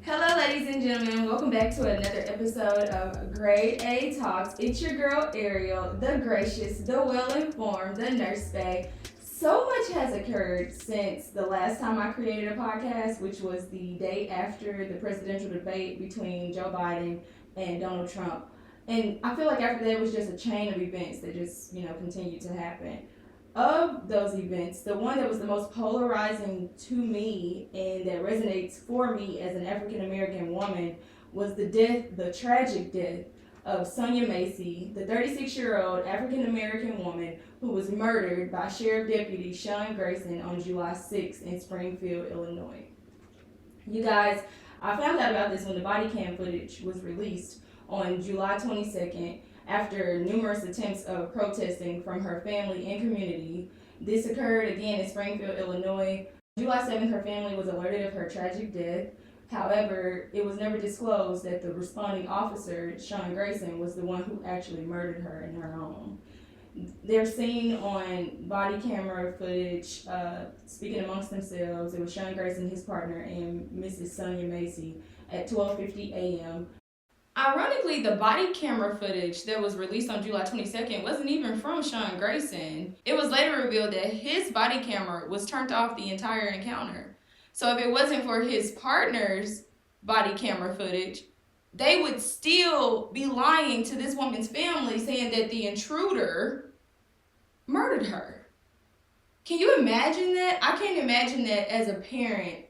Hello, ladies and gentlemen. Welcome back to another episode of Grade A Talks. It's your girl, Ariel, the gracious, the well-informed, the nurse bae. So much has occurred since the last time I created a podcast, which was the day after the presidential debate between Joe Biden and Donald Trump. And I feel like after that, it was just a chain of events that just, continued to happen. Of those events, the one that was the most polarizing to me and that resonates for me as an African American woman was the tragic death of Sonya Massey, the 36-year-old African American woman who was murdered by Sheriff Deputy Sean Grayson on July 6th in Springfield, Illinois. You guys, I found out about this when the body cam footage was released on July 22nd. After numerous attempts of protesting from her family and community. This occurred again in Springfield, Illinois. July 7th, her family was alerted of her tragic death. However, it was never disclosed that the responding officer, Sean Grayson, was the one who actually murdered her in her home. They're seen on body camera footage speaking amongst themselves. It was Sean Grayson, his partner, and Mrs. Sonya Massey at 12:50 a.m. Ironically, the body camera footage that was released on July 22nd wasn't even from Sean Grayson. It was later revealed that his body camera was turned off the entire encounter. So if it wasn't for his partner's body camera footage, they would still be lying to this woman's family saying that the intruder murdered her. Can you imagine that? I can't imagine that as a parent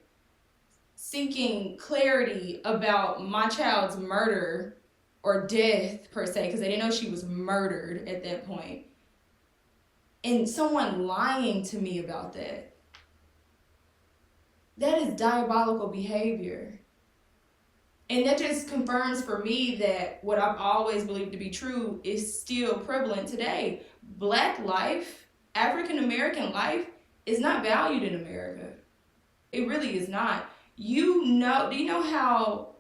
seeking clarity about my child's murder or death per se, because they didn't know she was murdered at that point, and someone lying to me about that. That is diabolical behavior. And that just confirms for me that what I've always believed to be true is still prevalent today. Black life, African American life, is not valued in America. It really is not. Do you know how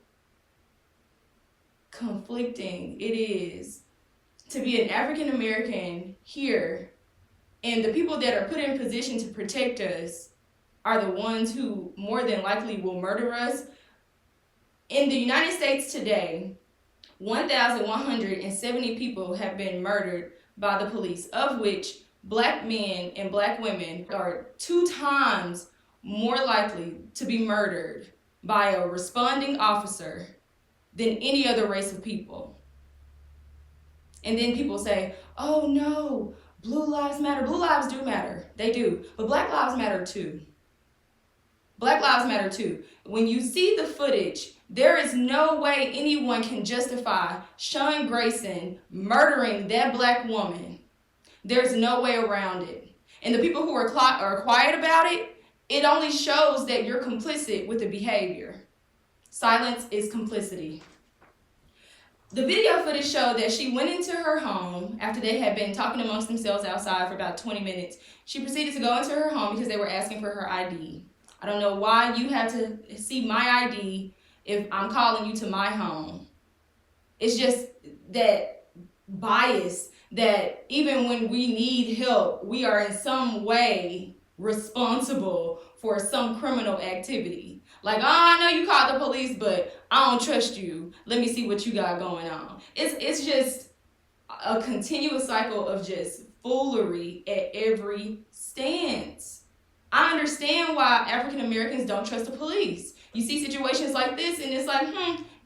conflicting it is to be an African American here, and the people that are put in position to protect us are the ones who more than likely will murder us? In the United States today, 1,170 people have been murdered by the police, of which black men and black women are 2 times more likely to be murdered by a responding officer than any other race of people. And then people say, oh no, blue lives matter. Blue lives do matter. They do. But black lives matter too. Black lives matter too. When you see the footage, there is no way anyone can justify Sean Grayson murdering that black woman. There's no way around it. And the people who are quiet about it, it only shows that you're complicit with the behavior. Silence is complicity. The video footage showed that she went into her home after they had been talking amongst themselves outside for about 20 minutes. She proceeded to go into her home because they were asking for her ID. I don't know why you have to see my ID if I'm calling you to my home. It's just that bias that even when we need help, we are in some way responsible for some criminal activity. Like, oh, I know you called the police, but I don't trust you. Let me see what you got going on. It's just a continuous cycle of just foolery at every stance. I understand why African Americans don't trust the police. You see situations like this, and it's like,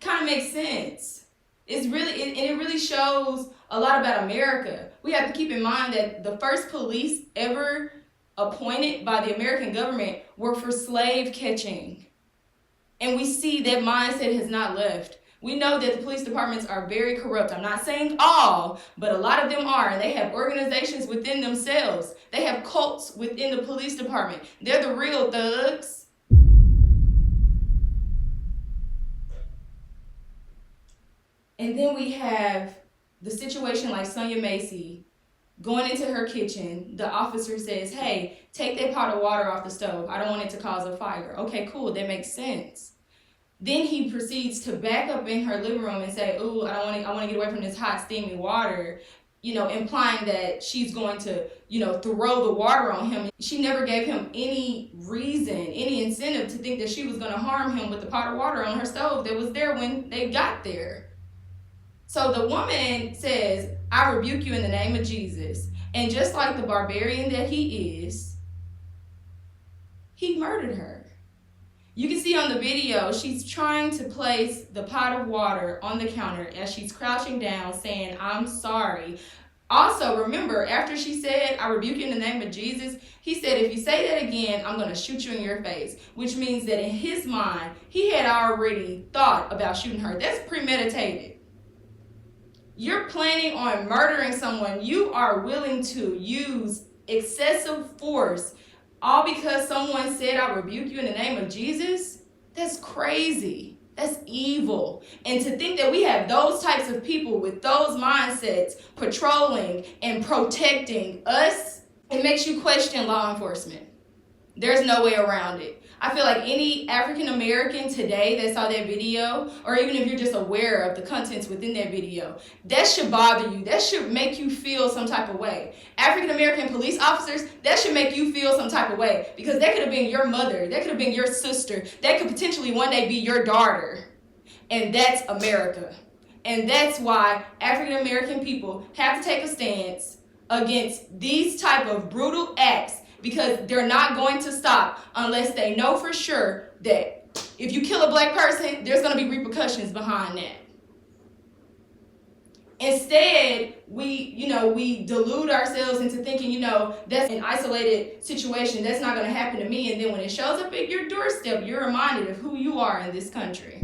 kind of makes sense. It really shows a lot about America. We have to keep in mind that the first police ever appointed by the American government were for slave catching. And we see that mindset has not left. We know that the police departments are very corrupt. I'm not saying all, but a lot of them are. And they have organizations within themselves. They have cults within the police department. They're the real thugs. And then we have the situation like Sonya Massey going into her kitchen. The officer says, hey, take that pot of water off the stove. I don't want it to cause a fire. Okay, cool. That makes sense. Then he proceeds to back up in her living room and say, ooh, I want to get away from this hot, steamy water. implying that she's going to, throw the water on him. She never gave him any reason, any incentive to think that she was going to harm him with the pot of water on her stove that was there when they got there. So the woman says, I rebuke you in the name of Jesus. And just like the barbarian that he is, he murdered her. You can see on the video, she's trying to place the pot of water on the counter as she's crouching down saying, I'm sorry. Also, remember, after she said, I rebuke you in the name of Jesus, he said, if you say that again, I'm going to shoot you in your face, which means that in his mind, he had already thought about shooting her. That's premeditated. You're planning on murdering someone. You are willing to use excessive force all because someone said, I rebuke you in the name of Jesus? That's crazy. That's evil. And to think that we have those types of people with those mindsets patrolling and protecting us, it makes you question law enforcement. There's no way around it. I feel like any African American today that saw that video, or even if you're just aware of the contents within that video, that should bother you. That should make you feel some type of way. African American police officers, that should make you feel some type of way, because that could have been your mother, that could have been your sister, that could potentially one day be your daughter. And that's America. And that's why African American people have to take a stance against these type of brutal acts, because they're not going to stop unless they know for sure that if you kill a black person, there's going to be repercussions behind that. Instead, we delude ourselves into thinking, that's an isolated situation. That's not going to happen to me. And then when it shows up at your doorstep, you're reminded of who you are in this country.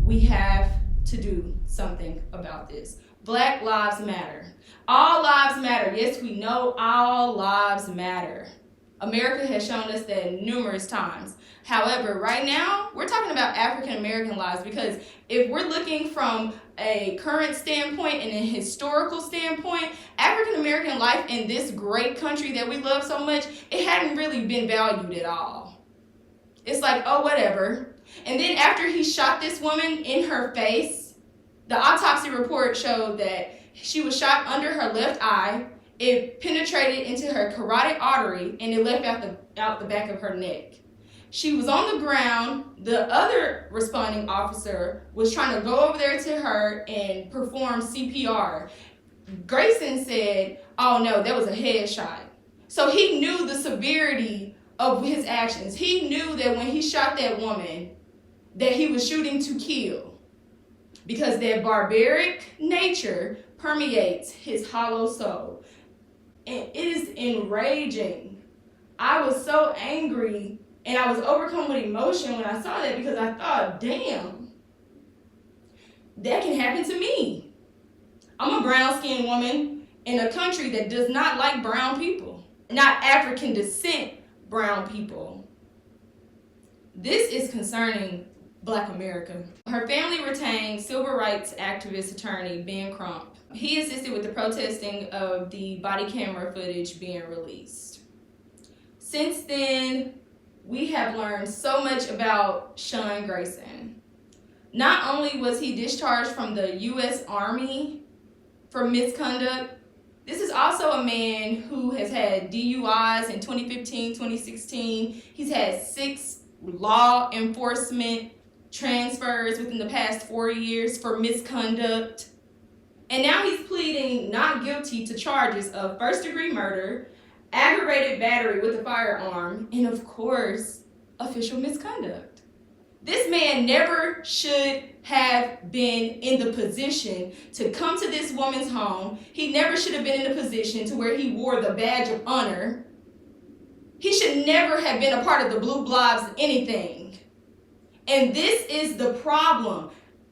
We have to do something about this. Black lives matter. All lives matter. Yes, we know all lives matter. America has shown us that numerous times. However, right now, we're talking about African American lives, because if we're looking from a current standpoint and a historical standpoint, African American life in this great country that we love so much, it hadn't really been valued at all. It's like, oh, whatever. And then after he shot this woman in her face, the autopsy report showed that she was shot under her left eye. It penetrated into her carotid artery, and it left out the back of her neck. She was on the ground. The other responding officer was trying to go over there to her and perform CPR. Grayson said, oh no, that was a headshot. So he knew the severity of his actions. He knew that when he shot that woman, that he was shooting to kill, because that barbaric nature permeates his hollow soul. And it is enraging. I was so angry and I was overcome with emotion when I saw that, because I thought, damn, that can happen to me. I'm a brown-skinned woman in a country that does not like brown people, not African descent brown people. This is concerning Black America. Her family retained civil rights activist attorney Ben Crump. He assisted with the protesting of the body camera footage being released. Since then, we have learned so much about Sean Grayson. Not only was he discharged from the U.S. Army for misconduct, this is also a man who has had DUIs in 2015, 2016. He's had 6 law enforcement transfers within the past 4 years for misconduct. And now he's pleading not guilty to charges of first-degree murder, aggravated battery with a firearm, and of course, official misconduct. This man never should have been in the position to come to this woman's home. He never should have been in a position to where he wore the badge of honor. He should never have been a part of the Blue Bloods anything. And this is the problem.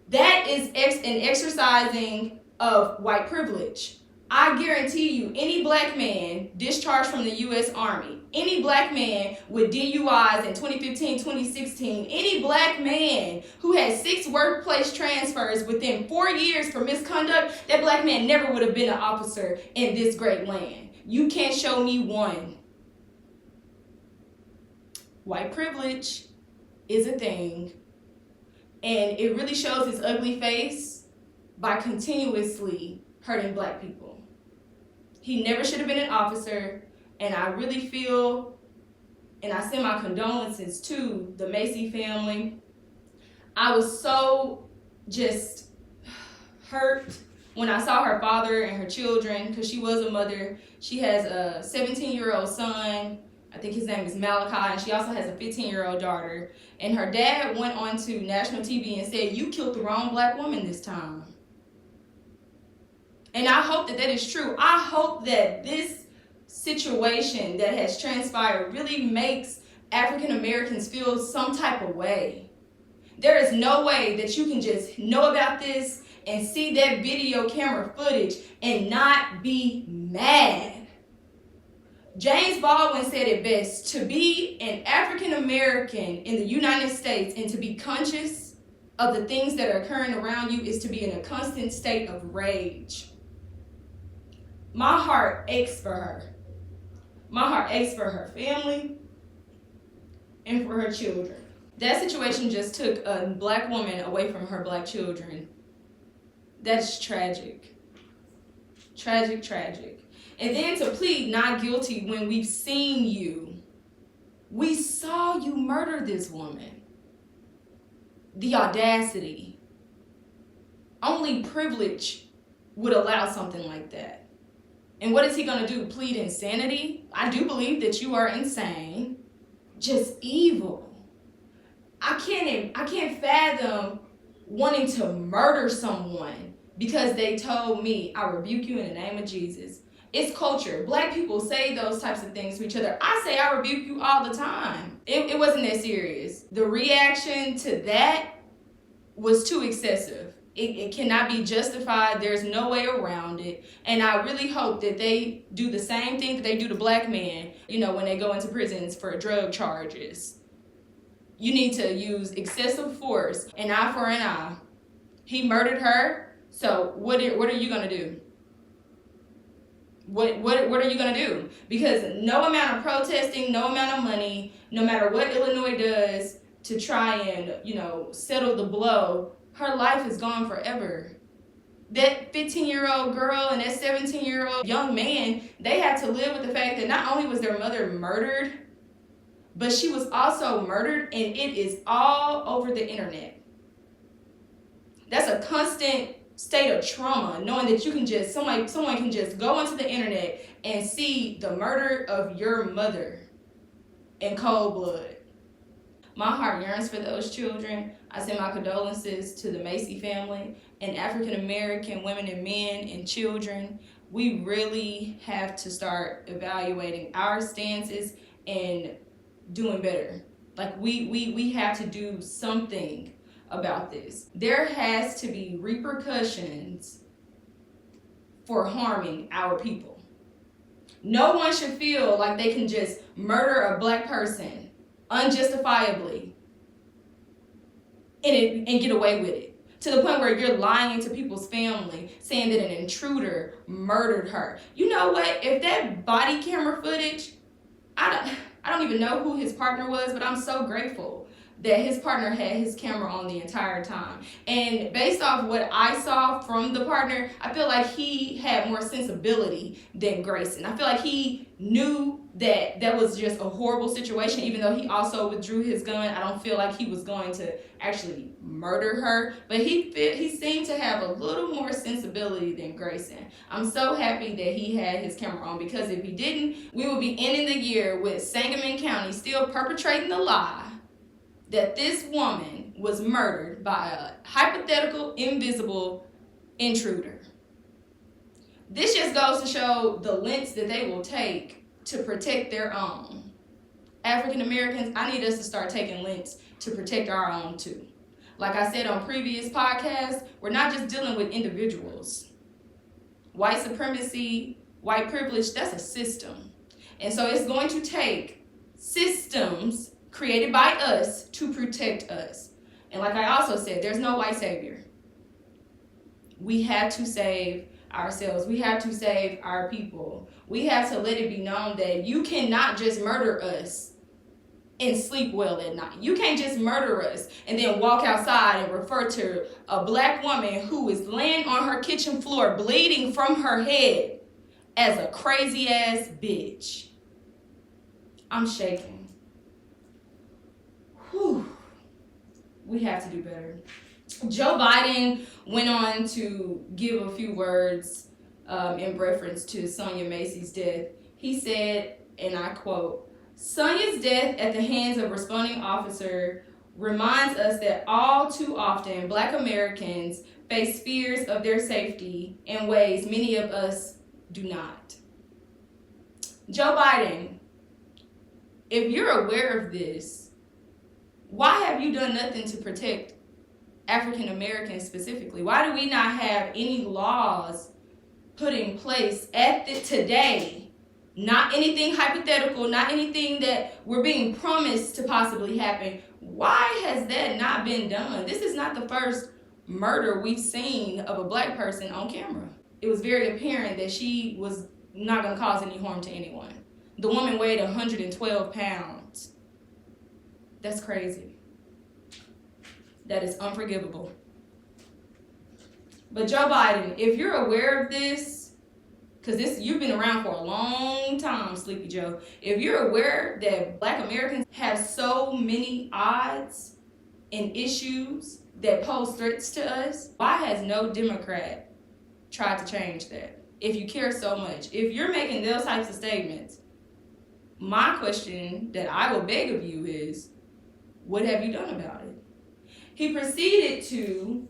That is an exercising of white privilege. I guarantee you, any black man discharged from the U.S. Army, any black man with DUIs in 2015, 2016, any black man who had 6 workplace transfers within 4 years for misconduct, that black man never would have been an officer in this great land. You can't show me one. White privilege is a thing, and it really shows its ugly face by continuously hurting Black people. He never should have been an officer, and I really feel, and I send my condolences to the Massey family. I was so just hurt when I saw her father and her children, because she was a mother. She has a 17-year-old son. I think his name is Malachi, and she also has a 15-year-old daughter. And her dad went on to national TV and said, "You killed the wrong black woman this time." And I hope that that is true. I hope that this situation that has transpired really makes African Americans feel some type of way. There is no way that you can just know about this and see that video camera footage and not be mad. James Baldwin said it best: to be an African American in the United States and to be conscious of the things that are occurring around you is to be in a constant state of rage. My heart aches for her. My heart aches for her family and for her children. That situation just took a black woman away from her black children. That's tragic. Tragic, tragic. And then to plead not guilty when we've seen you. We saw you murder this woman. The audacity. Only privilege would allow something like that. And what is he going to do? Plead insanity? I do believe that you are insane. Just evil. I can't fathom wanting to murder someone because they told me, "I rebuke you in the name of Jesus." It's culture. Black people say those types of things to each other. I say I rebuke you all the time. It wasn't that serious. The reaction to that was too excessive. It cannot be justified. There's no way around it. And I really hope that they do the same thing that they do to black men, when they go into prisons for drug charges. You need to use excessive force, an eye for an eye. He murdered her, so what are you going to do? What are you going to do? Because no amount of protesting, no amount of money, no matter what Illinois does to try and, settle the blow, her life is gone forever. That 15-year-old girl and that 17-year-old young man, they had to live with the fact that not only was their mother murdered, but she was also murdered, and it is all over the internet. That's a constant state of trauma, knowing that you can just, someone can just go onto the internet and see the murder of your mother in cold blood. My heart yearns for those children. I send my condolences to the Massey family and African American women and men and children. We really have to start evaluating our stances and doing better. Like we have to do something about this. There has to be repercussions for harming our people. No one should feel like they can just murder a black person unjustifiably and get away with it, to the point where you're lying into people's family, saying that an intruder murdered her. You know what? If that body camera footage, I don't even know who his partner was, but I'm so grateful that his partner had his camera on the entire time. And based off what I saw from the partner, I feel like he had more sensibility than Grayson. I feel like he knew that that was just a horrible situation, even though he also withdrew his gun. I don't feel like he was going to actually murder her, but he seemed to have a little more sensibility than Grayson. I'm so happy that he had his camera on, because if he didn't, we would be ending the year with Sangamon County still perpetrating the lie that this woman was murdered by a hypothetical, invisible intruder. This just goes to show the lengths that they will take to protect their own. African Americans, I need us to start taking lengths to protect our own too. Like I said on previous podcasts, we're not just dealing with individuals. White supremacy, white privilege, that's a system. And so it's going to take systems created by us to protect us. And like I also said, there's no white savior. We have to save ourselves. We have to save our people. We have to let it be known that you cannot just murder us and sleep well at night. You can't just murder us and then walk outside and refer to a black woman who is laying on her kitchen floor bleeding from her head as a crazy ass bitch. I'm shaking. Whew. We have to do better. Joe Biden went on to give a few words in reference to Sonya Massey's death. He said, and I quote, "Sonya's death at the hands of responding officer reminds us that all too often Black Americans face fears of their safety in ways many of us do not." Joe Biden, if you're aware of this, why have you done nothing to protect African Americans specifically? Why do we not have any laws put in place today? Not anything hypothetical, not anything that we're being promised to possibly happen. Why has that not been done? This is not the first murder we've seen of a Black person on camera. It was very apparent that she was not going to cause any harm to anyone. The woman weighed 112 pounds. That's crazy. That is unforgivable. But Joe Biden, if you're aware of this, because you've been around for a long time, Sleepy Joe. If you're aware that Black Americans have so many odds and issues that pose threats to us, why has no Democrat tried to change that? If you care so much, if you're making those types of statements, my question that I will beg of you is, what have you done about it? He proceeded to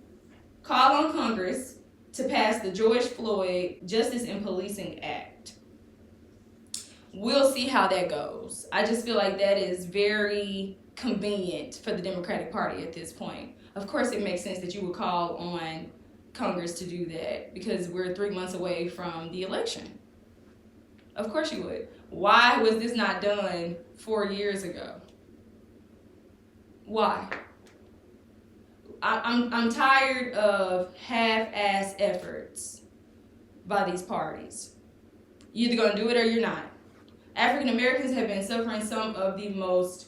call on Congress to pass the George Floyd Justice in Policing Act. We'll see how that goes. I just feel like that is very convenient for the Democratic Party at this point. Of course, it makes sense that you would call on Congress to do that because we're 3 months away from the election. Of course you would. Why was this not done 4 years ago? Why? I'm tired of half-ass efforts by these parties. You're either going to do it or you're not. African Americans have been suffering some of the most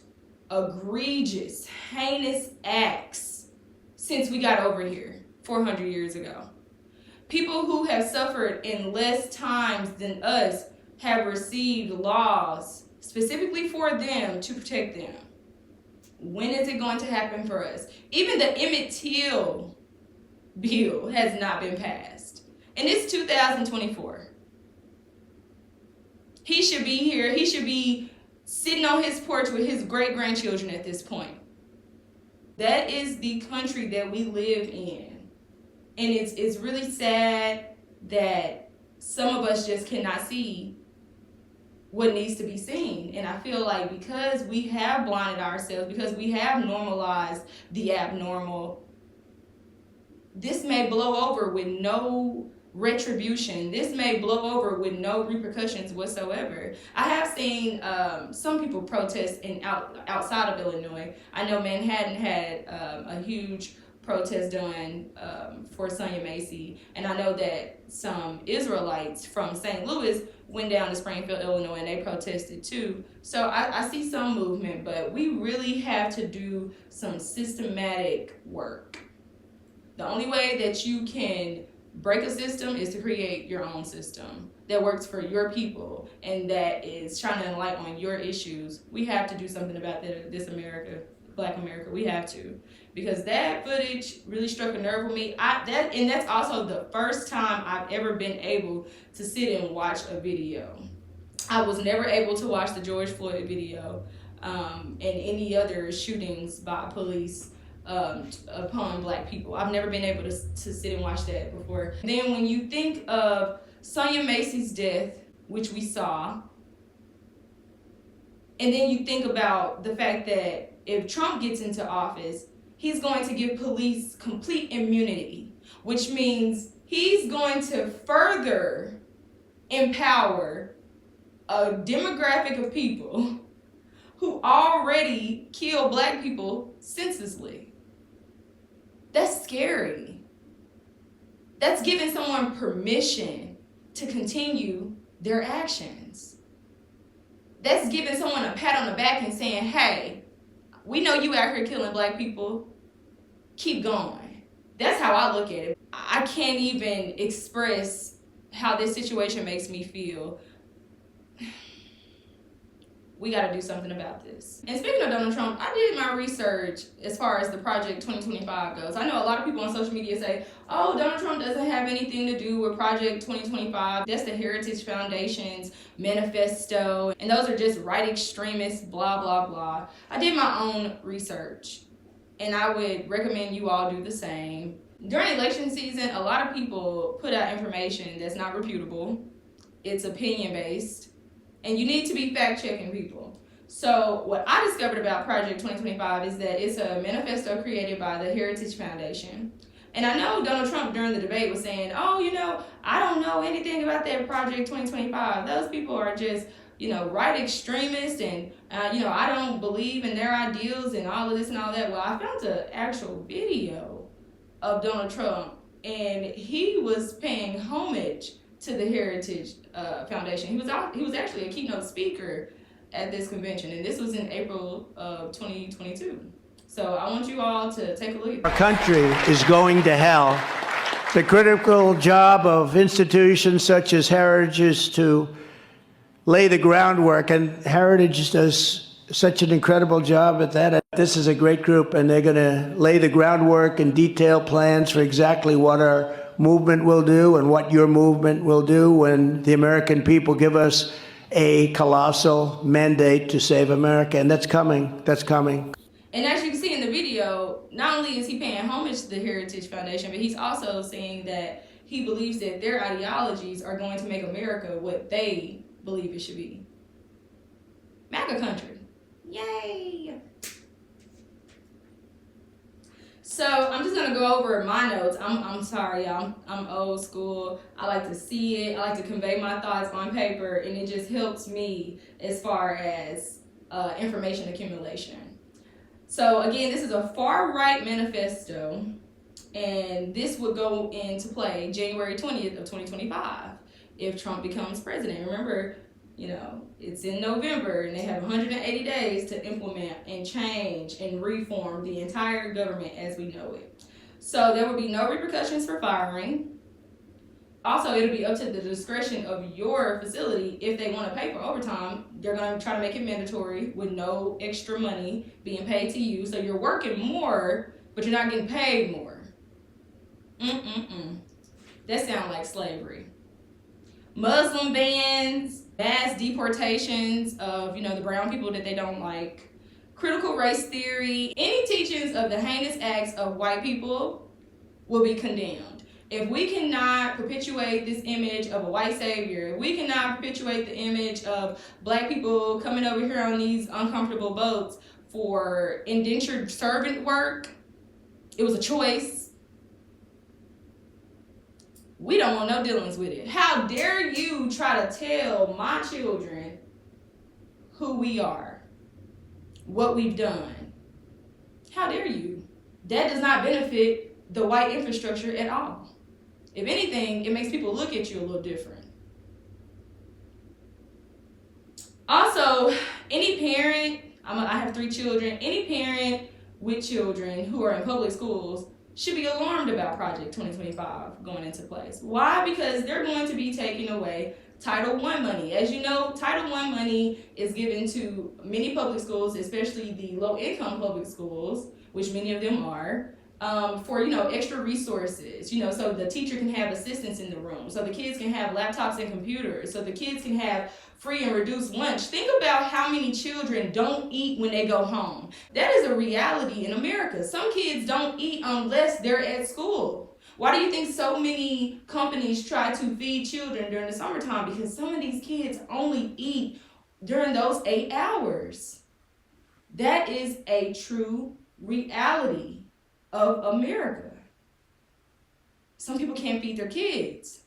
egregious, heinous acts since we got over here 400 years ago. People who have suffered in less times than us have received laws specifically for them to protect them. When is it going to happen for us? Even the Emmett Till bill has not been passed. And it's 2024. He should be here. He should be sitting on his porch with his great-grandchildren at this point. That is the country that we live in. And it's really sad that some of us just cannot see what needs to be seen. And I feel like because we have blinded ourselves, because we have normalized the abnormal, this may blow over with no retribution. This may blow over with no repercussions whatsoever. I have seen some people protest outside of Illinois. I know Manhattan had a huge protest done for Sonya Massey, and I know that some Israelites from St. Louis went down to Springfield, Illinois, and they protested too. So I see some movement, but we really have to do some systematic work. The only way that you can break a system is to create your own system that works for your people and that is shining a light on your issues. We have to do something about this America, Black America. We have to, because that footage really struck a nerve with me. And that's also the first time I've ever been able to sit and watch a video. I was never able to watch the George Floyd video and any other shootings by police upon Black people. I've never been able to sit and watch that before. Then when you think of Sonya Massey's death, which we saw, and then you think about the fact that if Trump gets into office, he's going to give police complete immunity, which means he's going to further empower a demographic of people who already kill Black people senselessly. That's scary. That's giving someone permission to continue their actions. That's giving someone a pat on the back and saying, hey, we know you out here killing Black people. Keep going. That's how I look at it. I can't even express how this situation makes me feel, we got to do something about this. And speaking of Donald Trump, I did my research as far as the Project 2025 goes. I know a lot of people on social media say, oh, Donald Trump doesn't have anything to do with Project 2025. That's the Heritage Foundation's manifesto. And those are just right extremists, blah, blah, blah. I did my own research, and I would recommend you all do the same. During election season, a lot of people put out information that's not reputable. It's opinion-based. And you need to be fact-checking people. So what I discovered about Project 2025 is that it's a manifesto created by the Heritage Foundation. And I know Donald Trump during the debate was saying, oh, I don't know anything about that Project 2025. Those people are just, right extremists, and, I don't believe in their ideals and all of this and all that. Well, I found an actual video of Donald Trump, and he was paying homage to the Heritage Foundation. He was actually a keynote speaker at this convention, and this was in April of 2022. So I want you all to take a look. Our country is going to hell. The critical job of institutions such as Heritage is to lay the groundwork, and Heritage does such an incredible job at that. This is a great group, and they're going to lay the groundwork and detail plans for exactly what our movement will do and what your movement will do when the American people give us a colossal mandate to save America. And that's coming. That's coming. And as you can see in the video, not only is he paying homage to the Heritage Foundation, but he's also saying that he believes that their ideologies are going to make America what they believe it should be. MAGA country. Yay! So I'm just gonna go over my notes. I'm sorry, y'all. I'm old school. I like to see it. I like to convey my thoughts on paper, and it just helps me as far as information accumulation. So again, this is a far-right manifesto, and this would go into play January 20th of 2025 if Trump becomes president. Remember, it's in November, and they have 180 days to implement and change and reform the entire government as we know it. So there will be no repercussions for firing. Also, it'll be up to the discretion of your facility. If they want to pay for overtime, they're going to try to make it mandatory with no extra money being paid to you. So you're working more, but you're not getting paid more. That sounds like slavery. Muslim bans, mass deportations of, the brown people that they don't like, critical race theory, any teachings of the heinous acts of white people will be condemned. If we cannot perpetuate this image of a white savior, if we cannot perpetuate the image of black people coming over here on these uncomfortable boats for indentured servant work, it was a choice. We don't want no dealings with it. How dare you try to tell my children who we are, what we've done? How dare you? That does not benefit the white infrastructure at all. If anything, it makes people look at you a little different. Also, any parent, I have 3 children, any parent with children who are in public schools should be alarmed about Project 2025 going into place. Why? Because they're going to be taking away Title I money. As you know, Title I money is given to many public schools, especially the low-income public schools, which many of them are, for, extra resources, so the teacher can have assistants in the room, so the kids can have laptops and computers, so the kids can have free and reduced lunch. Think about how many children don't eat when they go home. That is a reality in America. Some kids don't eat unless they're at school. Why do you think so many companies try to feed children during the summertime? Because some of these kids only eat during those 8 hours. That is a true reality of America. Some people can't feed their kids.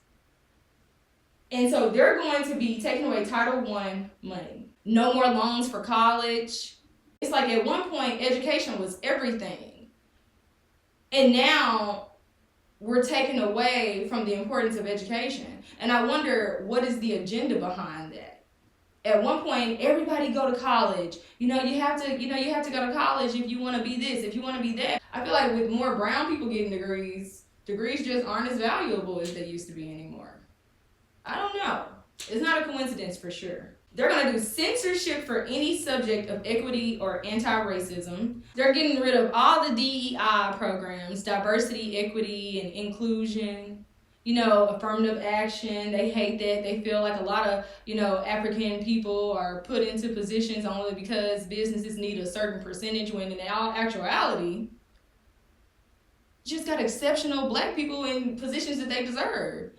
And so they're going to be taking away Title I money. No more loans for college. It's like at one point, education was everything. And now we're taking away from the importance of education. And I wonder, what is the agenda behind that? At one point, everybody go to college. You have to go to college if you want to be this, if you want to be that. I feel like with more brown people getting degrees just aren't as valuable as they used to be anymore. I don't know. It's not a coincidence for sure. They're going to do censorship for any subject of equity or anti-racism. They're getting rid of all the DEI programs, diversity, equity, and inclusion. Affirmative action. They hate that. They feel like a lot of, African people are put into positions only because businesses need a certain percentage, when in all actuality, you just got exceptional black people in positions that they deserve.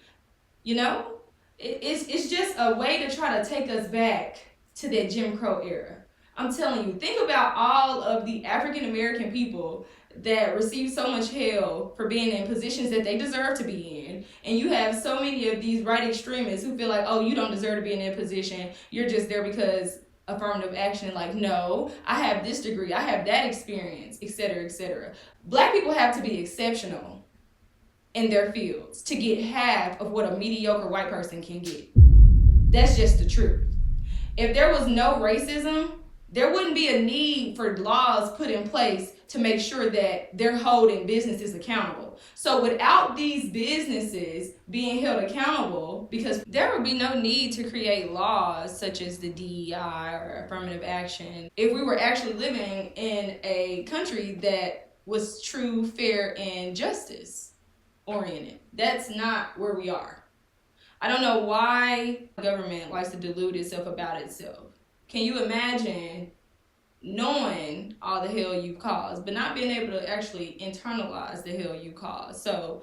It's just a way to try to take us back to that Jim Crow era. I'm telling you, think about all of the African American people that receive so much hell for being in positions that they deserve to be in. And you have so many of these right extremists who feel like, oh, you don't deserve to be in that position. You're just there because affirmative action. Like, no, I have this degree, I have that experience, etc., etc. Black people have to be exceptional in their fields to get half of what a mediocre white person can get. That's just the truth. If there was no racism, there wouldn't be a need for laws put in place to make sure that they're holding businesses accountable. So without these businesses being held accountable, because there would be no need to create laws such as the DEI or affirmative action if we were actually living in a country that was true, fair, and justice oriented. That's not where we are. I don't know why the government likes to delude itself about itself. Can you imagine knowing all the hell you've caused, but not being able to actually internalize the hell you caused? So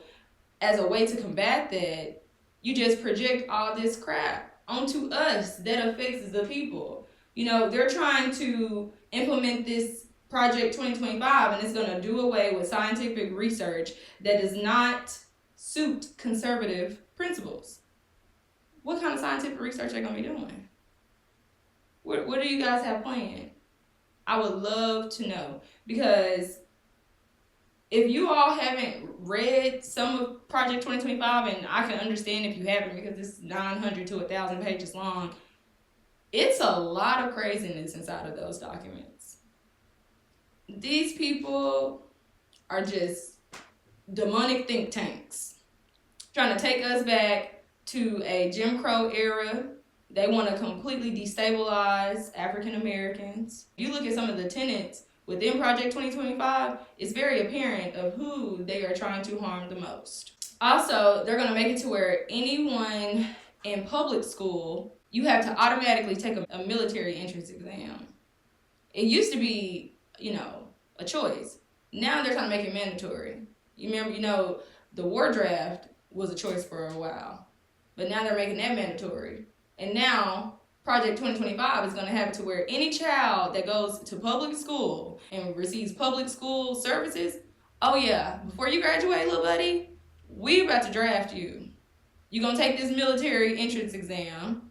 as a way to combat that, you just project all this crap onto us that affects the people. They're trying to implement this Project 2025, and it's going to do away with scientific research that does not suit conservative principles. What kind of scientific research are they going to be doing? What do you guys have planned? I would love to know, because if you all haven't read some of Project 2025, and I can understand if you haven't because it's 900 to 1,000 pages long, it's a lot of craziness inside of those documents. These people are just demonic think tanks trying to take us back to a Jim Crow era. They want to completely destabilize African Americans. If you look at some of the tenets within Project 2025, it's very apparent of who they are trying to harm the most. Also, they're going to make it to where anyone in public school, you have to automatically take a military entrance exam. It used to be, a choice. Now they're trying to make it mandatory. You remember, the war draft was a choice for a while, but now they're making that mandatory. And now Project 2025 is going to have it to where any child that goes to public school and receives public school services, oh yeah, before you graduate, little buddy, we about to draft you. You're going to take this military entrance exam,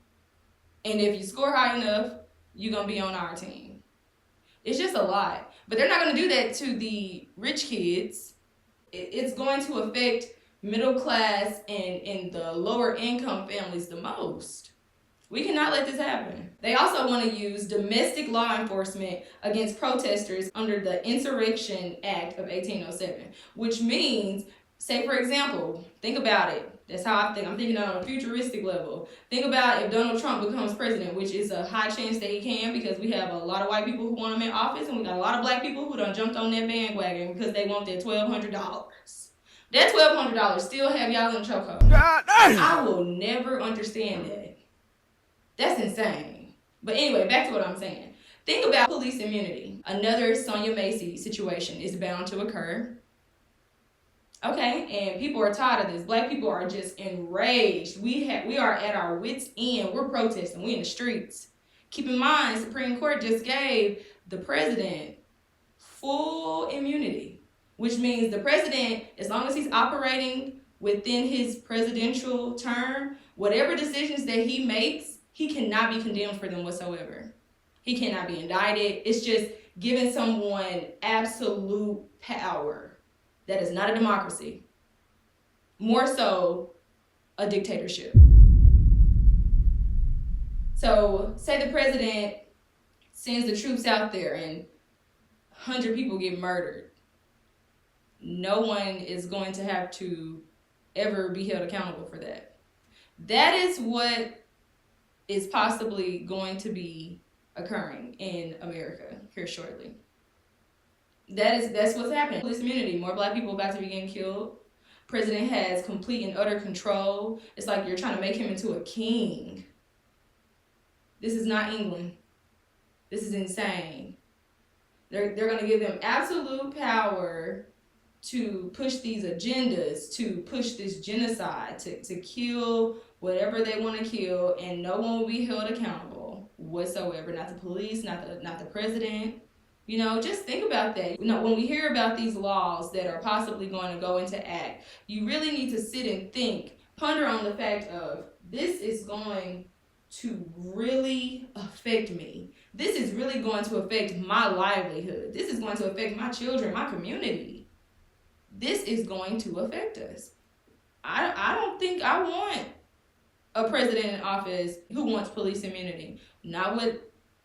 and if you score high enough, you're going to be on our team. It's just a lot. But they're not going to do that to the rich kids. It's going to affect middle class and the lower income families the most. We cannot let this happen. They also want to use domestic law enforcement against protesters under the Insurrection Act of 1807, which means, say for example, think about it. That's how I think. I'm thinking on a futuristic level. Think about if Donald Trump becomes president, which is a high chance that he can, because we have a lot of white people who want him in office, and we got a lot of black people who done jumped on that bandwagon because they want that $1,200. That $1,200 still have y'all in chokehold. I will never understand that. That's insane. But anyway, back to what I'm saying. Think about police immunity. Another Sonya Massey situation is bound to occur. Okay, and people are tired of this. Black people are just enraged. We are at our wits' end. We're protesting. We're in the streets. Keep in mind, Supreme Court just gave the president full immunity, which means the president, as long as he's operating within his presidential term, whatever decisions that he makes, he cannot be condemned for them whatsoever. He cannot be indicted. It's just giving someone absolute power. That is not a democracy. More so, a dictatorship. So, say the president sends the troops out there and 100 people get murdered. No one is going to have to ever be held accountable for that. That is what is possibly going to be occurring in America here shortly. That's what's happening. Police immunity, more black people about to be getting killed. President has complete and utter control. It's like you're trying to make him into a king. This is not England. This is insane. They're going to give them absolute power to push these agendas, to push this genocide, to kill whatever they want to kill, and no one will be held accountable whatsoever. Not the police, not the president. You know, just think about that. You know, when we hear about these laws that are possibly going to go into act, you really need to sit and think, ponder on the fact of, this is going to really affect me. This is really going to affect my livelihood. This is going to affect my children, my community. This is going to affect us. I don't think I want a president in office who wants police immunity. Not with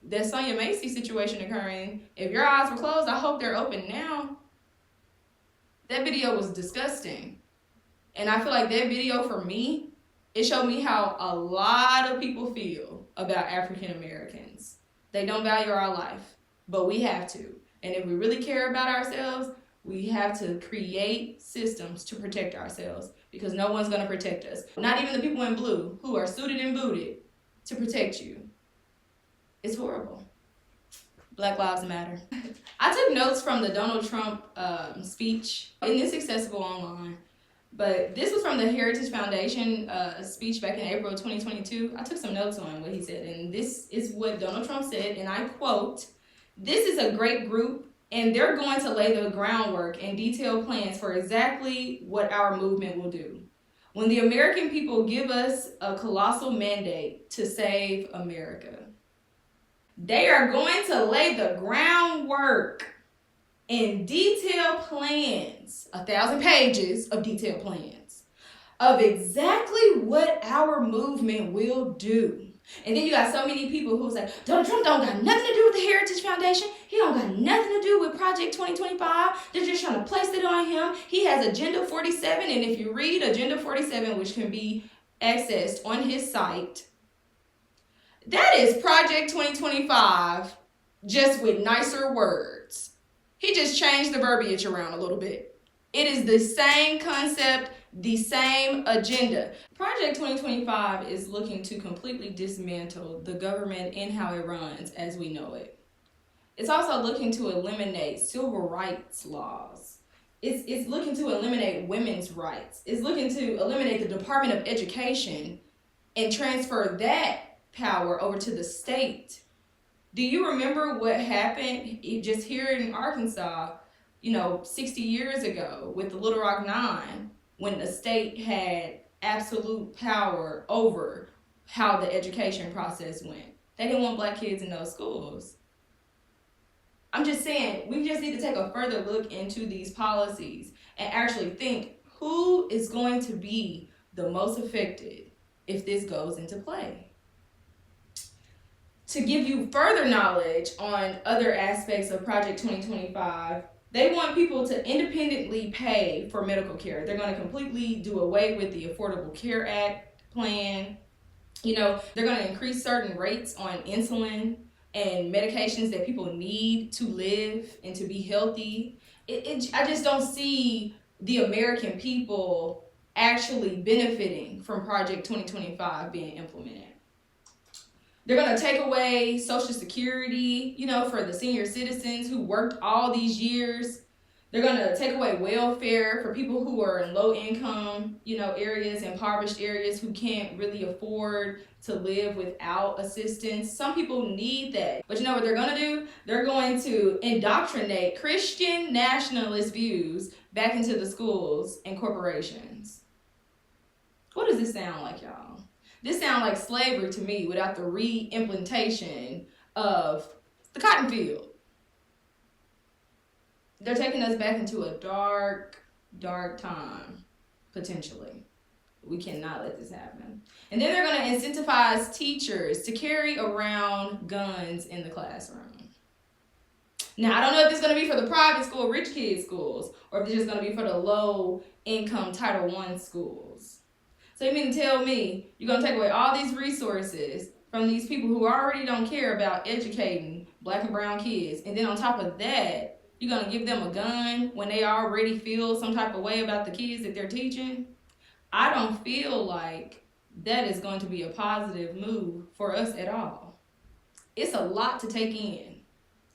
that Sonya Massey situation occurring. If your eyes were closed, I hope they're open now. That video was disgusting. And I feel like that video, for me, it showed me how a lot of people feel about African Americans. They don't value our life, but we have to. And if we really care about ourselves, we have to create systems to protect ourselves, because no one's going to protect us. Not even the people in blue who are suited and booted to protect you. It's horrible. Black Lives Matter. I took notes from the Donald Trump speech, and it's accessible online. But this was from the Heritage Foundation speech back in April of 2022. I took some notes on what he said, and this is what Donald Trump said, and I quote, "This is a great group, and they're going to lay the groundwork and detailed plans for exactly what our movement will do. When the American people give us a colossal mandate to save America, they are going to lay the groundwork and detailed plans, 1,000 pages of detailed plans, of exactly what our movement will do." And then you got so many people who say, Donald Trump don't got nothing to do with the Heritage Foundation. He don't got nothing to do with Project 2025. They're just trying to place it on him. He has Agenda 47. And if you read Agenda 47, which can be accessed on his site, that is Project 2025, just with nicer words. He just changed the verbiage around a little bit. It is the same concept, the same agenda. Project 2025 is looking to completely dismantle the government and how it runs as we know it. It's also looking to eliminate civil rights laws. It's looking to eliminate women's rights. It's looking to eliminate the Department of Education and transfer that power over to the state. Do you remember what happened just here in Arkansas, 60 years ago with the Little Rock Nine, when the state had absolute power over how the education process went? They didn't want black kids in those schools. I'm just saying, we just need to take a further look into these policies and actually think, who is going to be the most affected if this goes into play? To give you further knowledge on other aspects of Project 2025, they want people to independently pay for medical care. They're going to completely do away with the Affordable Care Act plan. They're going to increase certain rates on insulin and medications that people need to live and to be healthy. I just don't see the American people actually benefiting from Project 2025 being implemented. They're going to take away Social Security, for the senior citizens who worked all these years. They're going to take away welfare for people who are in low income, areas, impoverished areas who can't really afford to live without assistance. Some people need that. But you know what they're going to do? They're going to indoctrinate Christian nationalist views back into the schools and corporations. What does this sound like, y'all? This sounds like slavery to me without the re-implementation of the cotton field. They're taking us back into a dark, dark time, potentially. We cannot let this happen. And then they're going to incentivize teachers to carry around guns in the classroom. Now, I don't know if it's going to be for the private school, rich kids schools, or if it's just going to be for the low-income Title I schools. So you mean to tell me you're going to take away all these resources from these people who already don't care about educating black and brown kids, and then on top of that, you're going to give them a gun when they already feel some type of way about the kids that they're teaching? I don't feel like that is going to be a positive move for us at all. It's a lot to take in.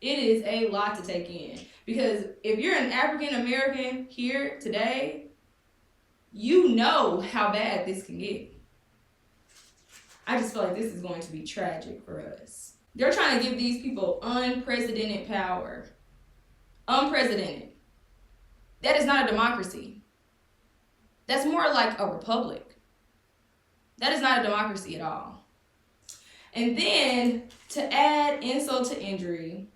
It is a lot to take in. Because if you're an African American here today, you know how bad this can get. I just feel like this is going to be tragic for us. They're trying to give these people unprecedented power. Unprecedented. That is not a democracy. That's more like a republic. That is not a democracy at all. And then, to add insult to injury,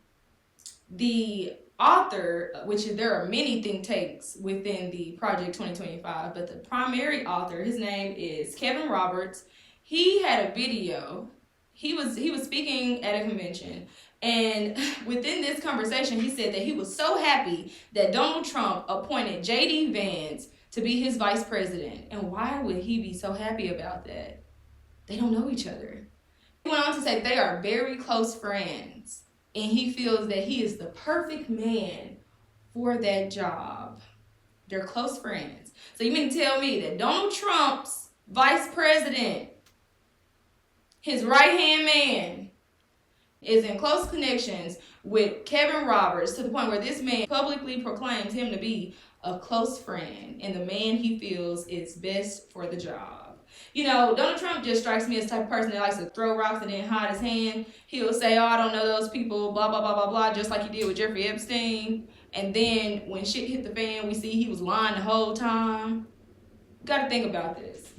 the author, which there are many think tanks within the Project 2025, but the primary author, his name is Kevin Roberts. He had a video. He was speaking at a convention, and within this conversation, he said that he was so happy that Donald Trump appointed J.D. Vance to be his vice president. And why would he be so happy about that? They don't know each other. He went on to say they are very close friends, and he feels that he is the perfect man for that job. They're close friends. So you mean to tell me that Donald Trump's vice president, his right-hand man, is in close connections with Kevin Roberts to the point where this man publicly proclaims him to be a close friend and the man he feels is best for the job? You know, Donald Trump just strikes me as the type of person that likes to throw rocks and then hide his hand. He'll say, oh, I don't know those people, blah, blah, blah, blah, blah, just like he did with Jeffrey Epstein. And then when shit hit the fan, we see he was lying the whole time. You gotta think about this.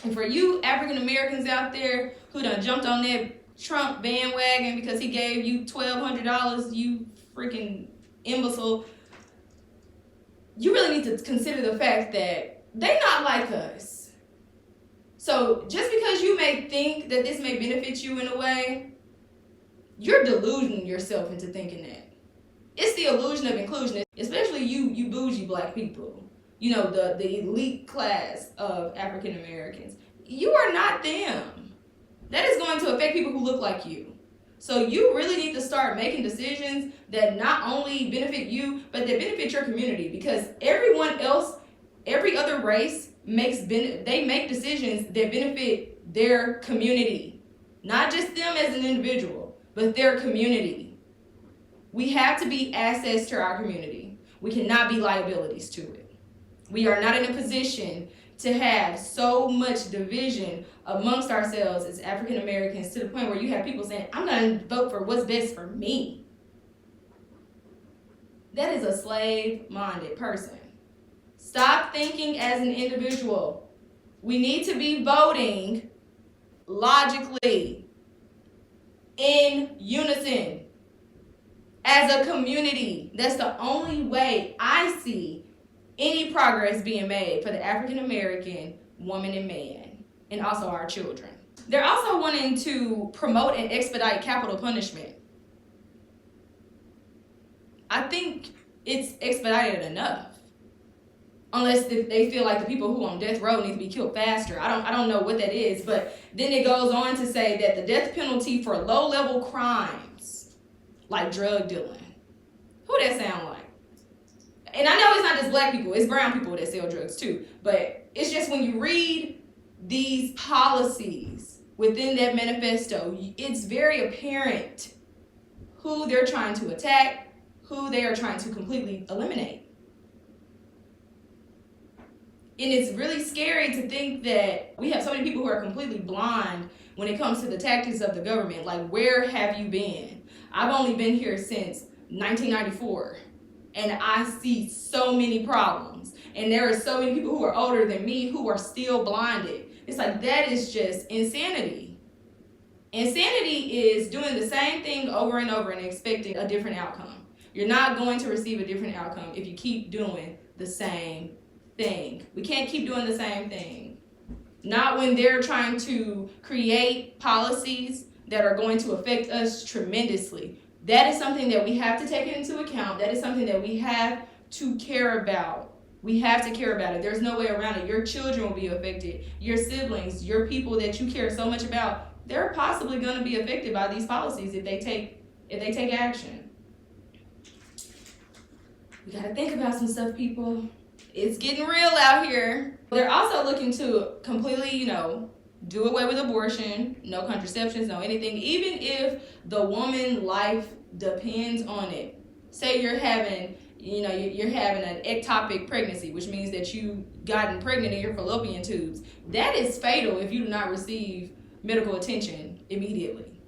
And for you African Americans out there who done jumped on that Trump bandwagon because he gave you $1,200, you freaking imbecile, you really need to consider the fact that they're not like us. So just because you may think that this may benefit you in a way, you're deluding yourself into thinking that. It's the illusion of inclusion, especially you bougie black people. You know, the elite class of African Americans. You are not them. That is going to affect people who look like you. So you really need to start making decisions that not only benefit you, but that benefit your community. Because everyone else, every other race, they make decisions that benefit their community. Not just them as an individual, but their community. We have to be assets to our community. We cannot be liabilities to it. We are not in a position to have so much division amongst ourselves as African Americans to the point where you have people saying, I'm going to vote for what's best for me. That is a slave-minded person. Stop thinking as an individual. We need to be voting logically, in unison, as a community. That's the only way I see any progress being made for the African American woman and man, and also our children. They're also wanting to promote and expedite capital punishment. I think it's expedited enough. Unless they feel like the people who are on death row need to be killed faster. I don't know what that is, but then it goes on to say that the death penalty for low-level crimes, like drug dealing. Who that sound like? And I know it's not just black people, it's brown people that sell drugs too. But it's just when you read these policies within that manifesto, it's very apparent who they're trying to attack, who they are trying to completely eliminate. And it's really scary to think that we have so many people who are completely blind when it comes to the tactics of the government. Like, where have you been? I've only been here since 1994, and I see so many problems. And there are so many people who are older than me who are still blinded. It's like, that is just insanity. Insanity is doing the same thing over and over and expecting a different outcome. You're not going to receive a different outcome if you keep doing the same thing. We can't keep doing the same thing. Not when they're trying to create policies that are going to affect us tremendously. That is something that we have to take into account. That is something that we have to care about. We have to care about it. There's no way around it. Your children will be affected. Your siblings, your people that you care so much about, they're possibly going to be affected by these policies if they take action. We got to think about some stuff, people. It's getting real out here. They're also looking to completely, do away with abortion, no contraceptions, no anything, even if the woman's life depends on it. Say you're having an ectopic pregnancy, which means that you've gotten pregnant in your fallopian tubes. That is fatal if you do not receive medical attention immediately.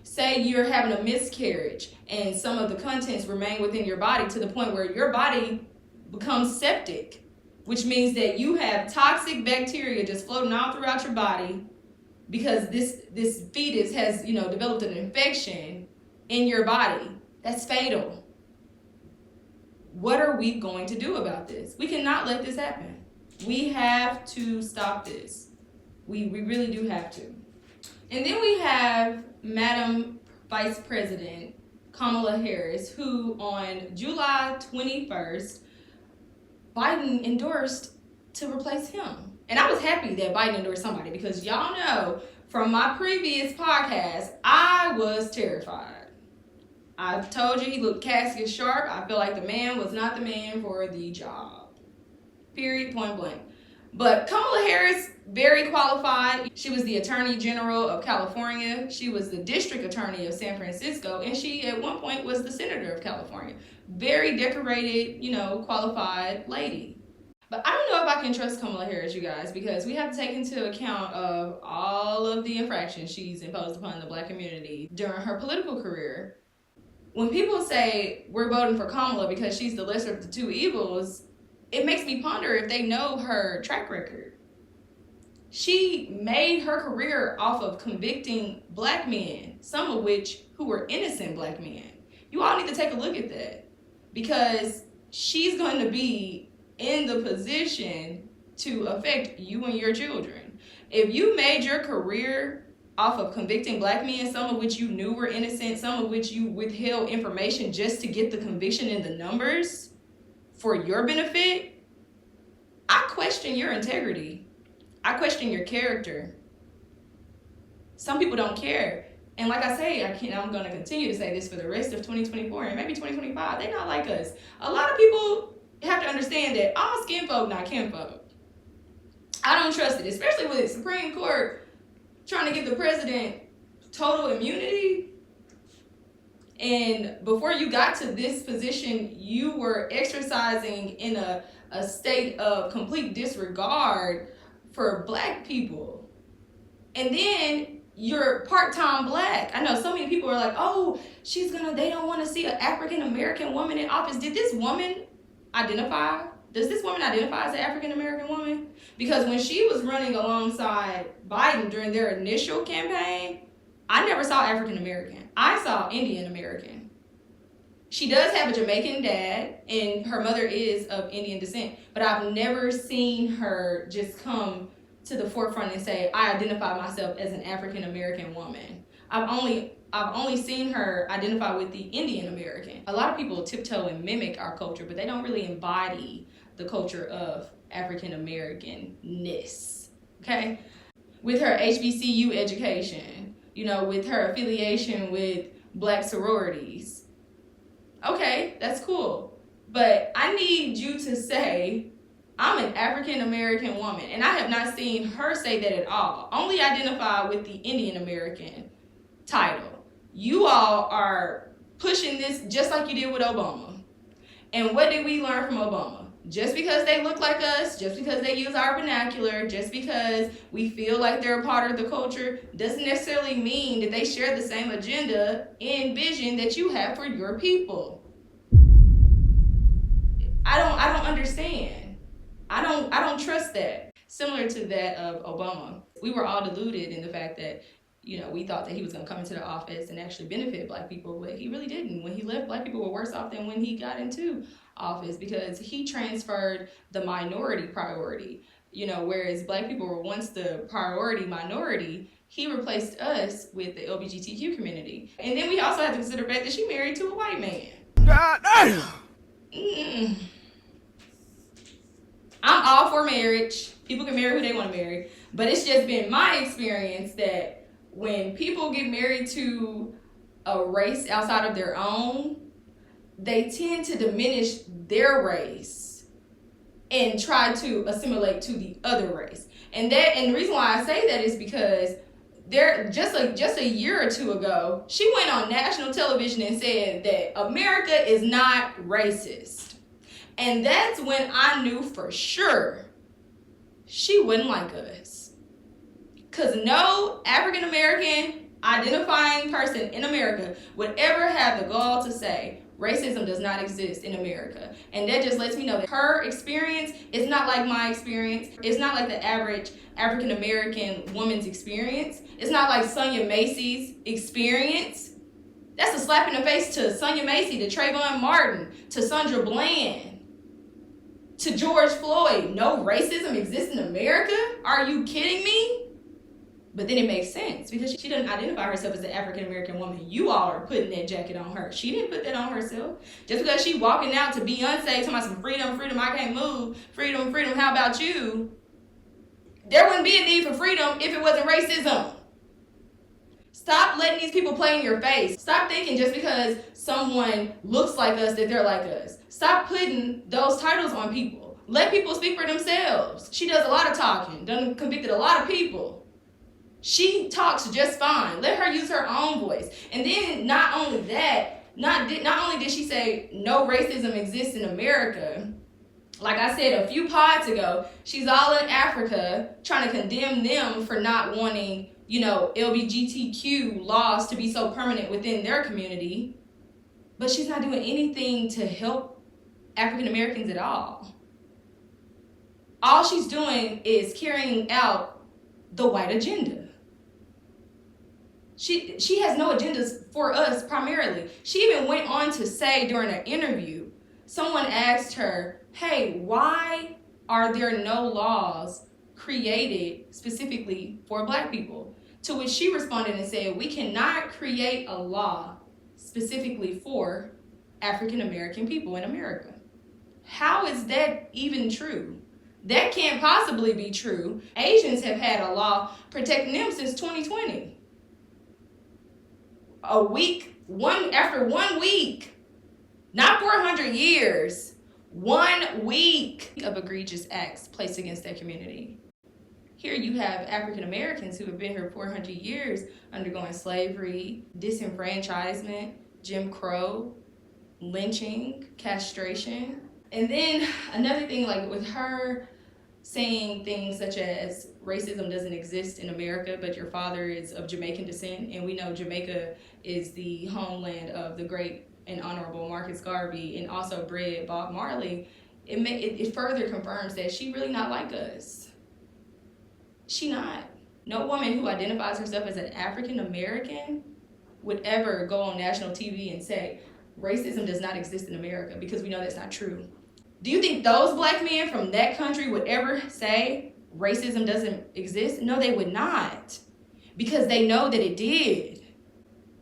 Say you're having a miscarriage and some of the contents remain within your body to the point where your body becomes septic, which means that you have toxic bacteria just floating all throughout your body because this fetus has, developed an infection in your body. That's fatal. What are we going to do about this? We cannot let this happen. We have to stop this. We really do have to. And then we have Madam Vice President Kamala Harris, who on July 21st, Biden endorsed to replace him. And I was happy that Biden endorsed somebody because y'all know from my previous podcast, I was terrified. I told you he looked casket sharp. I feel like the man was not the man for the job. Period, point blank. But Kamala Harris, very qualified. She was the Attorney General of California. She was the District Attorney of San Francisco. And she, at one point, was the Senator of California. Very decorated, qualified lady. But I don't know if I can trust Kamala Harris, you guys, because we have to take into account of all of the infractions she's imposed upon the Black community during her political career. When people say we're voting for Kamala because she's the lesser of the two evils, it makes me ponder if they know her track record. She made her career off of convicting Black men, some of which who were innocent Black men. You all need to take a look at that because she's going to be in the position to affect you and your children. If you made your career off of convicting Black men, some of which you knew were innocent, some of which you withheld information just to get the conviction in the numbers for your benefit, I question your integrity. I question your character. Some people don't care. And like I say, I'm going to continue to say this for the rest of 2024 and maybe 2025. They're not like us. A lot of people have to understand that all skin folk, not kinfolk. I don't trust it, especially with the Supreme Court trying to give the president total immunity. And before you got to this position, you were exercising in a state of complete disregard for Black people. And then you're part-time Black. I know so many people are like, oh, they don't want to see an African-American woman in office. Does this woman identify as an African-American woman? Because when she was running alongside Biden during their initial campaign, I never saw African-American. I saw Indian-American. She does have a Jamaican dad, and her mother is of Indian descent, but I've never seen her just come to the forefront and say, I identify myself as an African-American woman. I've only seen her identify with the Indian American. A lot of people tiptoe and mimic our culture, but they don't really embody the culture of African Americanness. Okay? With her HBCU education, with her affiliation with Black sororities. Okay, that's cool. But I need you to say, I'm an African American woman, and I have not seen her say that at all. Only identify with the Indian American title. You all are pushing this just like you did with Obama. And what did we learn from Obama? Just because they look like us, just because they use our vernacular, just because we feel like they're a part of the culture, doesn't necessarily mean that they share the same agenda and vision that you have for your people. I don't understand. I don't trust that. Similar to that of Obama. We were all deluded in the fact that, we thought that he was going to come into the office and actually benefit Black people, but he really didn't. When he left, Black people were worse off than when he got into office because he transferred the minority priority. Whereas Black people were once the priority minority, he replaced us with the LGBTQ community. And then we also have to consider the fact that she married to a white man. God damn! I'm all for marriage. People can marry who they want to marry. But it's just been my experience that when people get married to a race outside of their own, they tend to diminish their race and try to assimilate to the other race. And the reason why I say that is because just a year or two ago, she went on national television and said that America is not racist. And that's when I knew for sure she wouldn't like us. Because no African American identifying person in America would ever have the gall to say racism does not exist in America. And that just lets me know that her experience is not like my experience. It's not like the average African American woman's experience. It's not like Sonya Massey's experience. That's a slap in the face to Sonya Massey, to Trayvon Martin, to Sandra Bland, to George Floyd. No racism exists in America? Are you kidding me? But then it makes sense because she doesn't identify herself as an African-American woman. You all are putting that jacket on her. She didn't put that on herself. Just because she walking out to Beyonce talking about some freedom, freedom, I can't move, freedom, freedom, how about you? There wouldn't be a need for freedom if it wasn't racism. Stop letting these people play in your face. Stop thinking just because someone looks like us that they're like us. Stop putting those titles on people. Let people speak for themselves. She does a lot of talking, done convicted a lot of people. She talks just fine. Let her use her own voice. And then not only that, not only did she say no racism exists in America, like I said a few pods ago, she's all in Africa trying to condemn them for not wanting, LGBTQ laws to be so permanent within their community. But she's not doing anything to help African Americans at all. All she's doing is carrying out the white agenda. She has no agendas for us primarily. She even went on to say during an interview, someone asked her, hey, why are there no laws created specifically for Black people? To which she responded and said, we cannot create a law specifically for African American people in America. How is that even true? That can't possibly be true. Asians have had a law protecting them since 2020. After 1 week, not 400 years, 1 week of egregious acts placed against that community. Here you have African Americans who have been here 400 years undergoing slavery, disenfranchisement, Jim Crow, lynching, castration. And then another thing, like with her saying things such as racism doesn't exist in America, but your father is of Jamaican descent, and we know Jamaica is the homeland of the great and honorable Marcus Garvey, and also bred Bob Marley. It further confirms that she really not like us. She not. No woman who identifies herself as an African American would ever go on national TV and say racism does not exist in America, because we know that's not true. Do you think those Black men from that country would ever say racism doesn't exist? No, they would not, because they know that it did.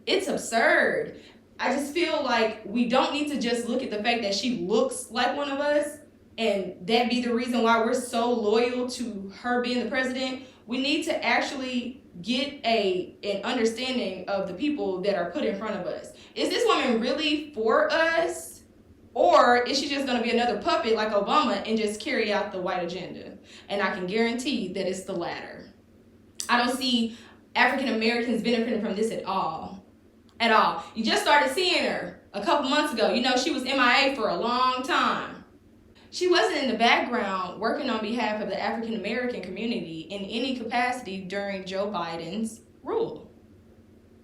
It's absurd. I just feel like we don't need to just look at the fact that she looks like one of us and that be the reason why we're so loyal to her being the president. We need to actually get an understanding of the people that are put in front of us. Is this woman really for us? Or is she just going to be another puppet like Obama and just carry out the white agenda? And I can guarantee that it's the latter. I don't see African Americans benefiting from this at all. At all. You just started seeing her a couple months ago. She was MIA for a long time. She wasn't in the background working on behalf of the African American community in any capacity during Joe Biden's rule.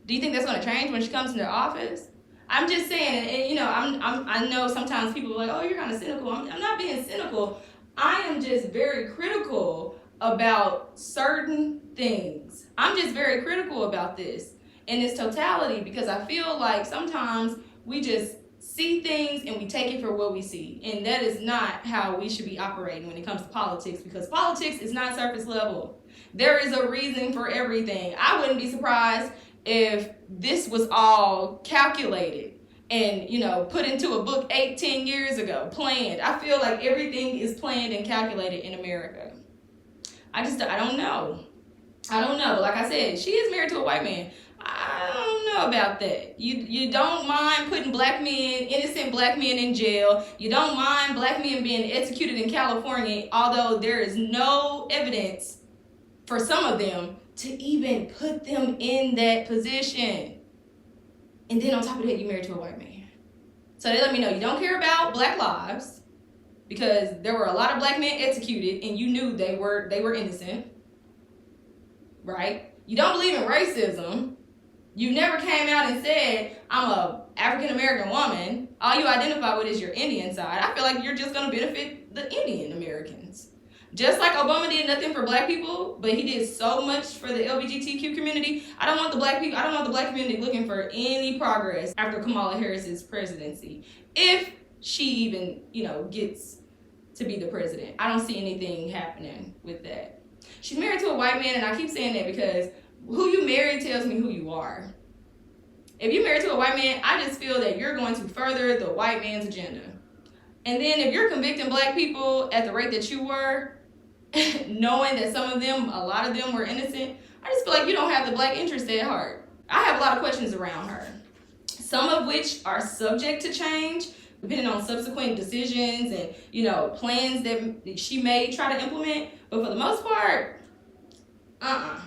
Do you think that's going to change when she comes into office? I'm just saying, and I know sometimes people are like, oh, you're kind of cynical. I'm not being cynical. I am just very critical about certain things. I'm just very critical about this in its totality, because I feel like sometimes we just see things and we take it for what we see. And that is not how we should be operating when it comes to politics, because politics is not surface level. There is a reason for everything. I wouldn't be surprised if this was all calculated and, put into a book 8-10 years ago, planned. I feel like everything is planned and calculated in America. I don't know. But like I said, she is married to a white man. I don't know about that. You don't mind putting innocent black men in jail. You don't mind black men being executed in California, although there is no evidence for some of them to even put them in that position. And then on top of that, you're married to a white man. So they let me know you don't care about black lives because there were a lot of black men executed and you knew they were innocent, right? You don't believe in racism. You never came out and said, I'm a African-American woman. All you identify with is your Indian side. I feel like you're just going to benefit the Indian Americans. Just like Obama did nothing for black people, but he did so much for the LGBTQ community. I don't want the black community looking for any progress after Kamala Harris's presidency. If she even, gets to be the president. I don't see anything happening with that. She's married to a white man, and I keep saying that because who you marry tells me who you are. If you're married to a white man, I just feel that you're going to further the white man's agenda. And then if you're convicting black people at the rate that you were, knowing that a lot of them were innocent, I just feel like you don't have the black interest at heart. I have a lot of questions around her, some of which are subject to change, depending on subsequent decisions and, plans that she may try to implement. But for the most part, I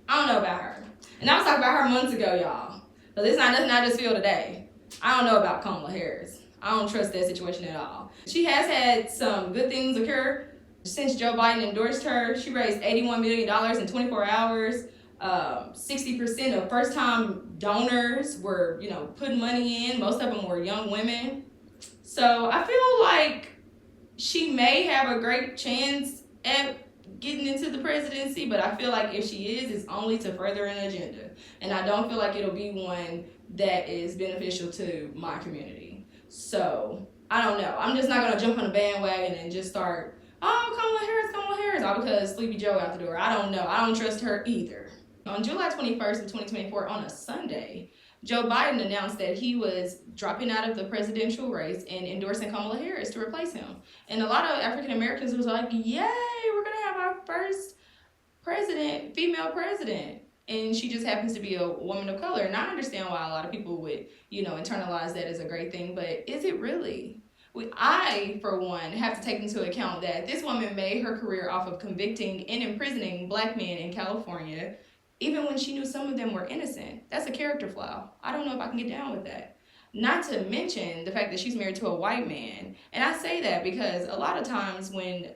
don't know about her. And I was talking about her months ago, y'all. But it's not nothing I just feel today. I don't know about Kamala Harris. I don't trust that situation at all. She has had some good things occur. Since Joe Biden endorsed her, she raised $81 million in 24 hours. 60% of first-time donors were, putting money in. Most of them were young women. So I feel like she may have a great chance at getting into the presidency, but I feel like if she is, it's only to further an agenda. And I don't feel like it'll be one that is beneficial to my community. So I don't know. I'm just not going to jump on the bandwagon and just start, Kamala Harris, all because Sleepy Joe out the door. I don't know. I don't trust her either. On July 21st of 2024, on a Sunday, Joe Biden announced that he was dropping out of the presidential race and endorsing Kamala Harris to replace him. And a lot of African Americans was like, yay, we're going to have our first female president. And she just happens to be a woman of color. And I understand why a lot of people would, internalize that as a great thing. But is it really? I, for one, have to take into account that this woman made her career off of convicting and imprisoning black men in California, even when she knew some of them were innocent. That's a character flaw. I don't know if I can get down with that. Not to mention the fact that she's married to a white man. And I say that because a lot of times when,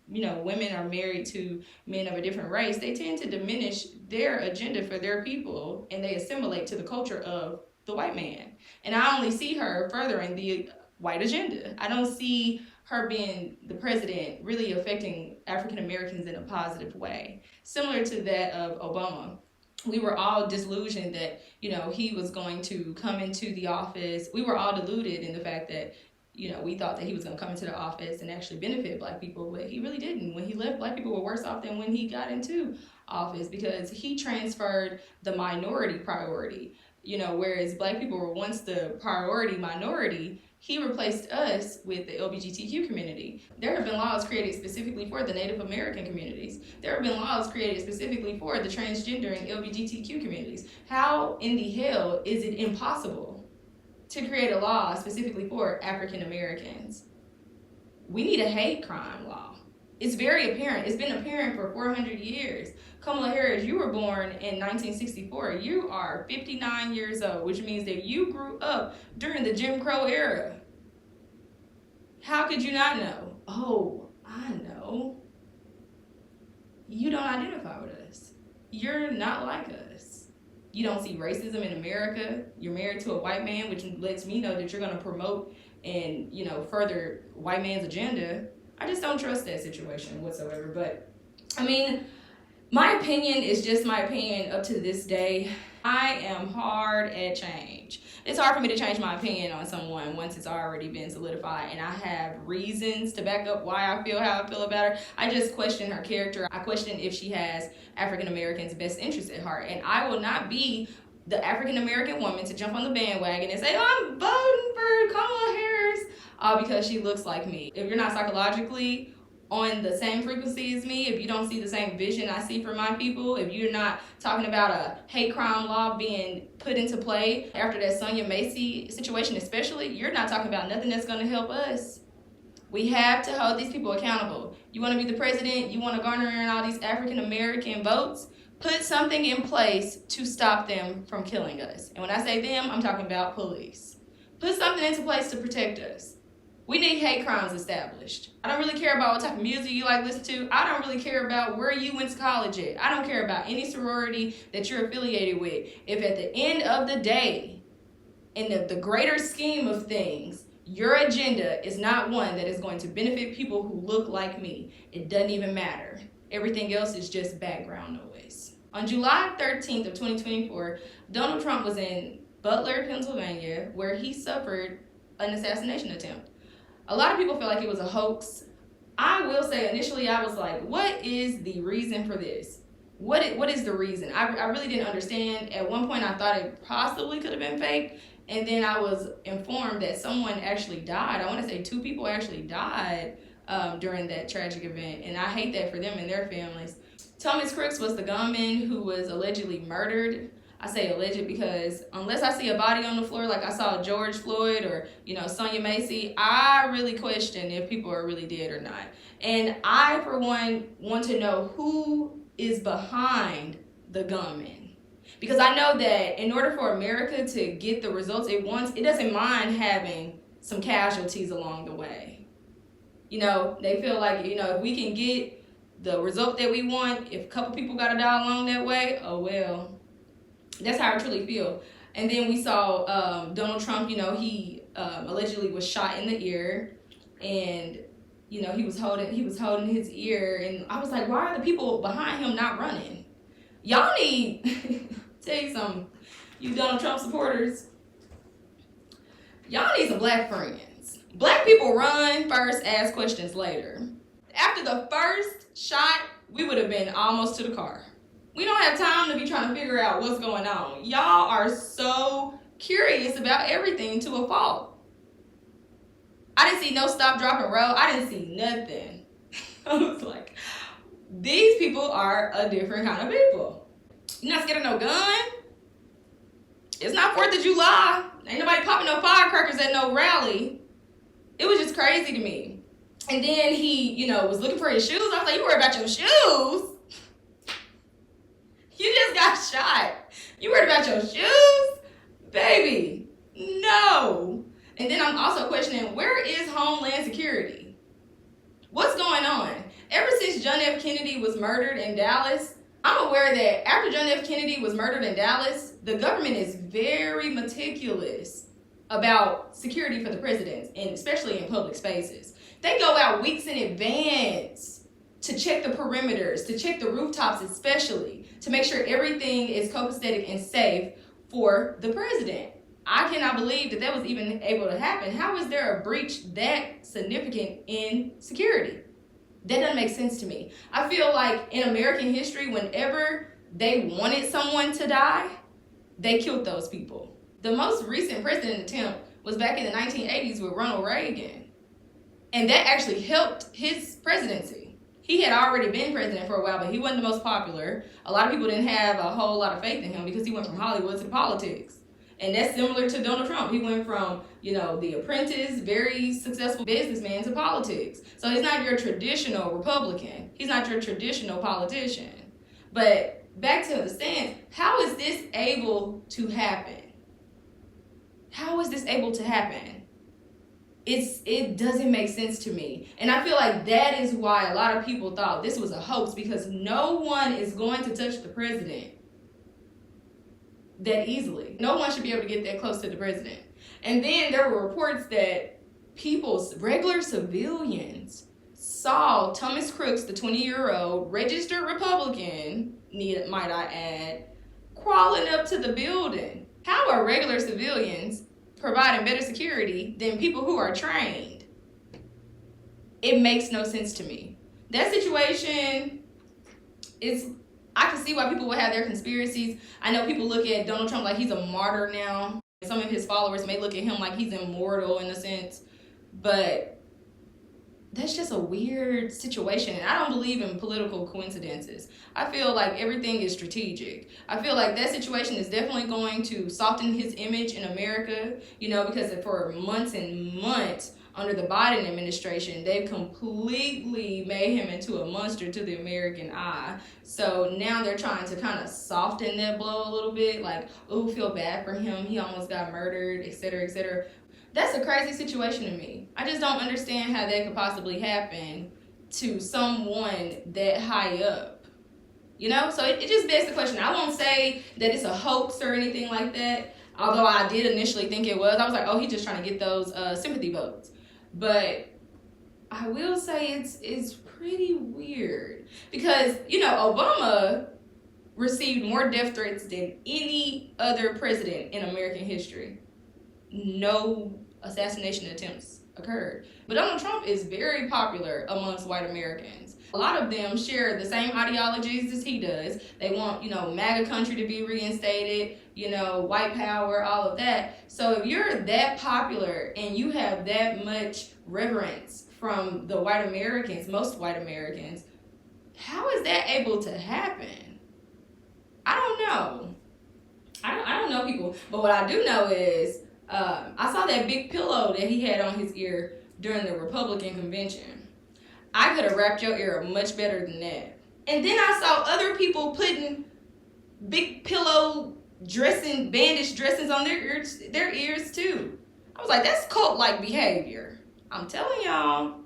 women are married to men of a different race, they tend to diminish their agenda for their people and they assimilate to the culture of the white man. And I only see her furthering the white agenda. I don't see her being the president really affecting African Americans in a positive way. Similar to that of Obama. We were all disillusioned that, he was going to come into the office. We were all deluded in the fact that, we thought that he was going to come into the office and actually benefit black people, but he really didn't. When he left, black people were worse off than when he got into office because he transferred the minority priority. Whereas black people were once the priority minority, he replaced us with the LGBTQ community. There have been laws created specifically for the Native American communities. There have been laws created specifically for the transgender and LGBTQ communities. How in the hell is it impossible to create a law specifically for African Americans? We need a hate crime law. It's very apparent. It's been apparent for 400 years. Kamala Harris, you were born in 1964. You are 59 years old, which means that you grew up during the Jim Crow era. How could you not know? Oh, I know. You don't identify with us. You're not like us. You don't see racism in America. You're married to a white man, which lets me know that you're going to promote and, further white man's agenda. I just don't trust that situation whatsoever. But, my opinion is just my opinion up to this day. I am hard at change. It's hard for me to change my opinion on someone once it's already been solidified, and I have reasons to back up why I feel how I feel about her. I just question her character. I question if she has African Americans' best interests at heart, and I will not be the African-American woman to jump on the bandwagon and say, oh, I'm voting for Kamala Harris, all because she looks like me. If you're not psychologically on the same frequency as me, if you don't see the same vision I see for my people, if you're not talking about a hate crime law being put into play after that Sonya Massey situation especially, you're not talking about nothing that's going to help us. We have to hold these people accountable. You want to be the president, you want to garner in all these African American votes, put something in place to stop them from killing us. And when I say them, I'm talking about police. Put something into place to protect us. We need hate crimes established. I don't really care about what type of music you like to listen to. I don't really care about where you went to college at. I don't care about any sorority that you're affiliated with. If at the end of the day, in the greater scheme of things, your agenda is not one that is going to benefit people who look like me, it doesn't even matter. Everything else is just background noise. On July 13th of 2024, Donald Trump was in Butler, Pennsylvania, where he suffered an assassination attempt. A lot of people feel like it was a hoax. I will say initially I was like, what is the reason for this? What is the reason? I really didn't understand. At one point I thought it possibly could have been fake. And then I was informed that someone actually died. I want to say 2 people actually died during that tragic event. And I hate that for them and their families. Thomas Crooks was the gunman who was allegedly murdered. I say alleged because unless I see a body on the floor like I saw George Floyd or, Sonya Massey, I really question if people are really dead or not. And I, for one, want to know who is behind the gunman. Because I know that in order for America to get the results it wants, it doesn't mind having some casualties along the way. They feel like, if we can get the result that we want, if a couple people got to die along that way, oh well. That's how I truly feel. And then we saw Donald Trump, he allegedly was shot in the ear, and he was holding his ear, and I was like, why are the people behind him not running? Y'all need tell you something, you Donald Trump supporters, y'all need some black friends. Black people run first, ask questions later. After the first shot, we would have been almost to the car. We don't have time to be trying to figure out what's going on. Y'all are so curious about everything to a fault. I didn't see no stop, drop, and roll. I didn't see nothing. I was like, these people are a different kind of people. You're not scared of no gun? It's not 4th of July. Ain't nobody popping no firecrackers at no rally. It was just crazy to me. And then he, was looking for his shoes. I was like, you worried about your shoes? You just got shot. You worried about your shoes? Baby, no. And then I'm also questioning, where is Homeland Security? What's going on? Ever since John F. Kennedy was murdered in Dallas, I'm aware that after John F. Kennedy was murdered in Dallas, the government is very meticulous about security for the presidents, and especially in public spaces. They go out weeks in advance to check the perimeters, to check the rooftops especially, to make sure everything is copacetic and safe for the president. I cannot believe that was even able to happen. How is there a breach that significant in security? That doesn't make sense to me. I feel like in American history, whenever they wanted someone to die, they killed those people. The most recent president attempt was back in the 1980s with Ronald Reagan. And that actually helped his presidency. He had already been president for a while, but he wasn't the most popular. A lot of people didn't have a whole lot of faith in him because he went from Hollywood to politics. And that's similar to Donald Trump. He went from, the apprentice, very successful businessman to politics. So he's not your traditional Republican. He's not your traditional politician. But back to the stance, how is this able to happen? How is this able to happen? It doesn't make sense to me. And I feel like that is why a lot of people thought this was a hoax, because no one is going to touch the president that easily. No one should be able to get that close to the president. And then there were reports that regular civilians, saw Thomas Crooks, the 20-year-old registered Republican, might I add, crawling up to the building. How are regular civilians providing better security than people who are trained? It makes no sense to me. That situation is I can see why people would have their conspiracies. I know people look at Donald Trump like he's a martyr now. Some of his followers may look at him like he's immortal in a sense, but that's just a weird situation. And I don't believe in political coincidences. I feel like everything is strategic. I feel like that situation is definitely going to soften his image in America, you know, because for months and months under the Biden administration, they've completely made him into a monster to the American eye. So now they're trying to kind of soften that blow a little bit, like, oh, feel bad for him, he almost got murdered, etc., etc. That's a crazy situation to me. I just don't understand how that could possibly happen to someone that high up. You know, so it just begs the question. I won't say that it's a hoax or anything like that, although I did initially think it was. I was like, oh, he's just trying to get those sympathy votes. But I will say it's pretty weird because, you know, Obama received more death threats than any other president in American history. No assassination attempts occurred. But Donald Trump is very popular amongst white Americans. A lot of them share the same ideologies as he does. They want, you know, MAGA country to be reinstated, you know, white power, all of that. So if you're that popular and you have that much reverence from the white Americans, most white Americans, how is that able to happen? I don't know. I don't know people. But what I do know is I saw that big pillow that he had on his ear during the Republican convention. I could have wrapped your ear much better than that. And then I saw other people putting big pillow bandage dressings on their ears too. I was like, that's cult-like behavior. I'm telling y'all,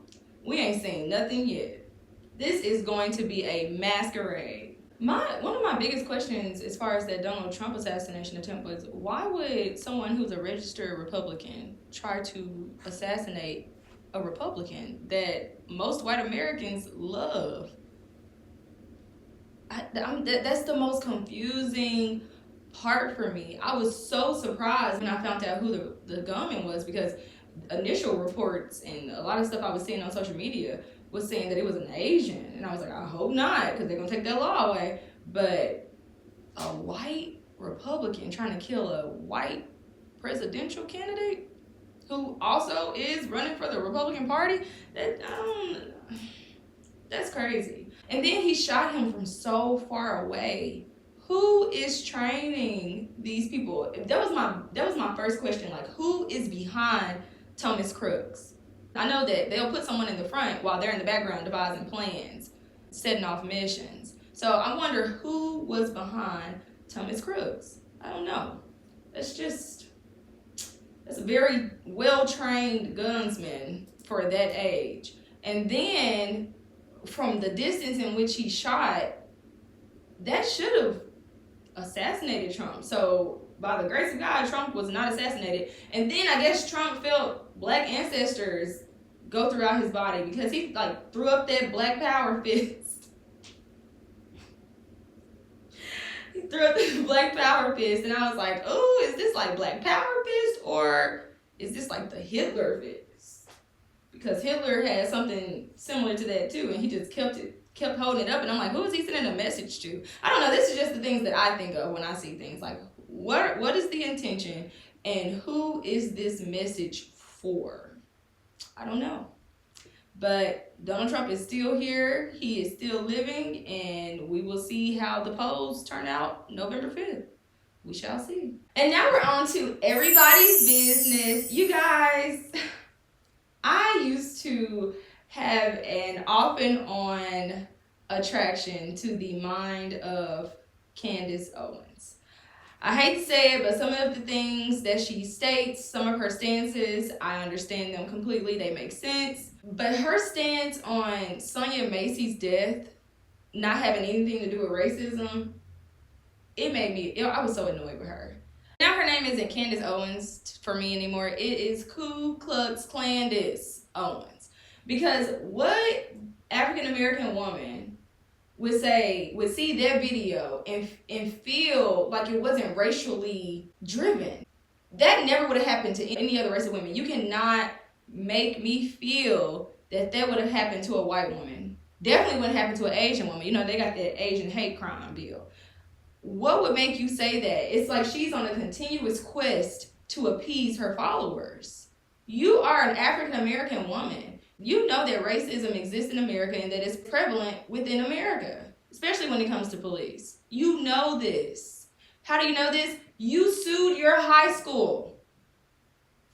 we ain't seen nothing yet. This is going to be a masquerade. One of my biggest questions as far as that Donald Trump assassination attempt was, why would someone who's a registered Republican try to assassinate a Republican that most white Americans love? That's the most confusing part for me. I was so surprised when I found out who the gunman was, because initial reports and a lot of stuff I was seeing on social media was saying that it was an Asian. And I was like, I hope not, because they're going to take that law away. But a white Republican trying to kill a white presidential candidate who also is running for the Republican Party, that's crazy. And then he shot him from so far away. Who is training these people? That was my first question. Like, who is behind Thomas Crooks? I know that they'll put someone in the front while they're in the background devising plans, setting off missions. So I wonder who was behind Thomas Crooks. I don't know. That's a very well-trained gunsman for that age. And then from the distance in which he shot, that should have assassinated Trump. So by the grace of God, Trump was not assassinated. And then I guess Trump felt black ancestors go throughout his body because he like threw up that black power fist. He threw up the black power fist, and I was like, oh, is this like black power fist, or is this like the Hitler fist? Because Hitler had something similar to that too, and he just kept holding it up, and I'm like, who is he sending a message to? I don't know. This is just the things that I think of when I see things. Like, what is the intention, and who is this message for? I don't know. But Donald Trump is still here. He is still living, and we will see how the polls turn out November 5th. We shall see. And now we're on to everybody's business. You guys, I used to have an off and on attraction to the mind of Candace Owens. I hate to say it, but some of the things that she states, some of her stances, I understand them completely. They make sense. But her stance on Sonya Massey's death, not having anything to do with racism, I was so annoyed with her. Now her name isn't Candace Owens for me anymore. It is Ku Klux Candace Owens. Because what African American woman would see that video and feel like it wasn't racially driven? That never would have happened to any other race of women. You cannot make me feel that would have happened to a white woman. Definitely wouldn't happen to an Asian woman. You know, they got that Asian hate crime bill. What would make you say that? It's like she's on a continuous quest to appease her followers. You are an African American woman. You know that racism exists in America and that it's prevalent within America, especially when it comes to police. You know this. How do you know this? You sued your high school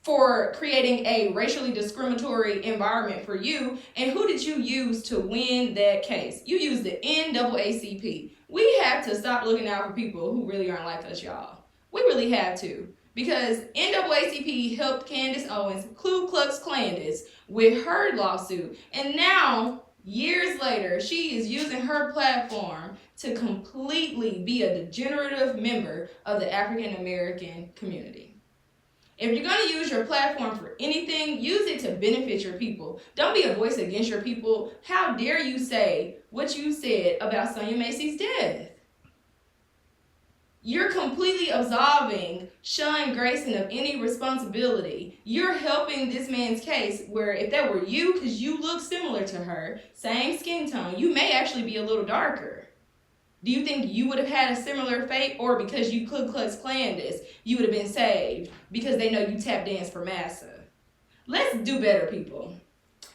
for creating a racially discriminatory environment for you. And who did you use to win that case? You used the NAACP. We have to stop looking out for people who really aren't like us, y'all. We really have to. Because NAACP helped Candace Owens, Ku Klux Klandis, with her lawsuit. And now, years later, she is using her platform to completely be a degenerative member of the African American community. If you're going to use your platform for anything, use it to benefit your people. Don't be a voice against your people. How dare you say what you said about Sonya Massey's death? You're completely absolving Sean Grayson of any responsibility. You're helping this man's case where if that were you, because you look similar to her, same skin tone, you may actually be a little darker. Do you think you would have had a similar fate, or because you Ku Klux Klandis, you would have been saved because they know you tap dance for massa? Let's do better, people.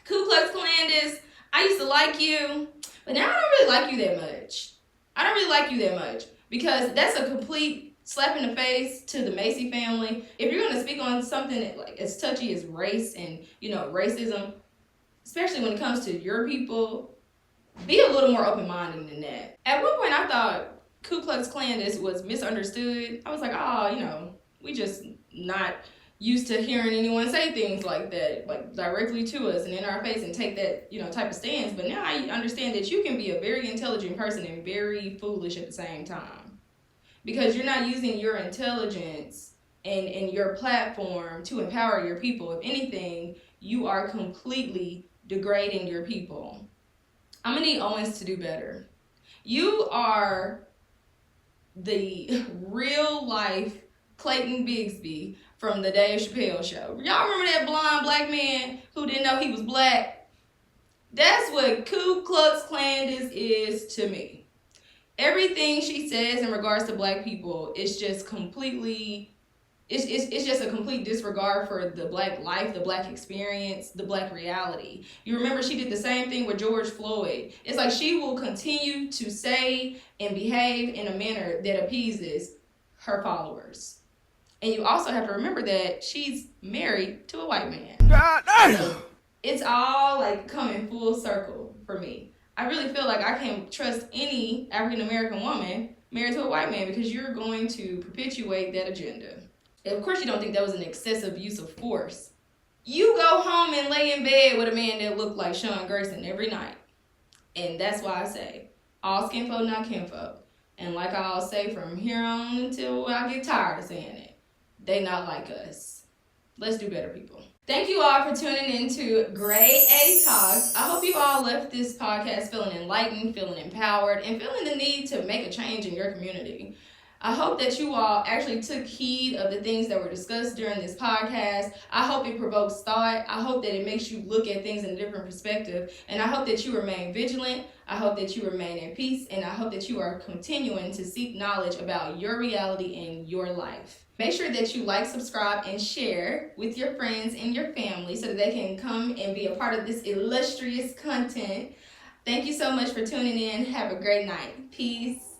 Ku Klux Klandis, I used to like you, but now I don't really like you that much. I don't really like you that much because that's a complete slap in the face to the Massey family. If you're going to speak on something that, like, as touchy as race and, racism, especially when it comes to your people, be a little more open-minded than that. At one point, I thought Ku Klux Klandis was misunderstood. I was like, we just not used to hearing anyone say things like that, like directly to us and in our face and take that, type of stance. But now I understand that you can be a very intelligent person and very foolish at the same time. Because you're not using your intelligence and your platform to empower your people. If anything, you are completely degrading your people. I'm going to need Owens to do better. You are the real life Clayton Bigsby from the Dave Chappelle show. Y'all remember that blonde black man who didn't know he was black? That's what Ku Klux Klandis is to me. Everything she says in regards to black people is just completely... It's just a complete disregard for the black life, the black experience, the black reality. You remember she did the same thing with George Floyd. It's like she will continue to say and behave in a manner that appeases her followers. And you also have to remember that she's married to a white man. So it's all like coming full circle for me. I really feel like I can't trust any African American woman married to a white man because you're going to perpetuate that agenda. Of course you don't think that was an excessive use of force. You go home and lay in bed with a man that looked like Sean Grayson every night. And that's why I say, all skin folk, not kinfolk. And like I'll say from here on until I get tired of saying it, they not like us. Let's do better, people. Thank you all for tuning into Grade A Talks. I hope you all left this podcast feeling enlightened, feeling empowered, and feeling the need to make a change in your community. I hope that you all actually took heed of the things that were discussed during this podcast. I hope it provokes thought. I hope that it makes you look at things in a different perspective. And I hope that you remain vigilant. I hope that you remain in peace. And I hope that you are continuing to seek knowledge about your reality and your life. Make sure that you like, subscribe, and share with your friends and your family so that they can come and be a part of this illustrious content. Thank you so much for tuning in. Have a great night. Peace.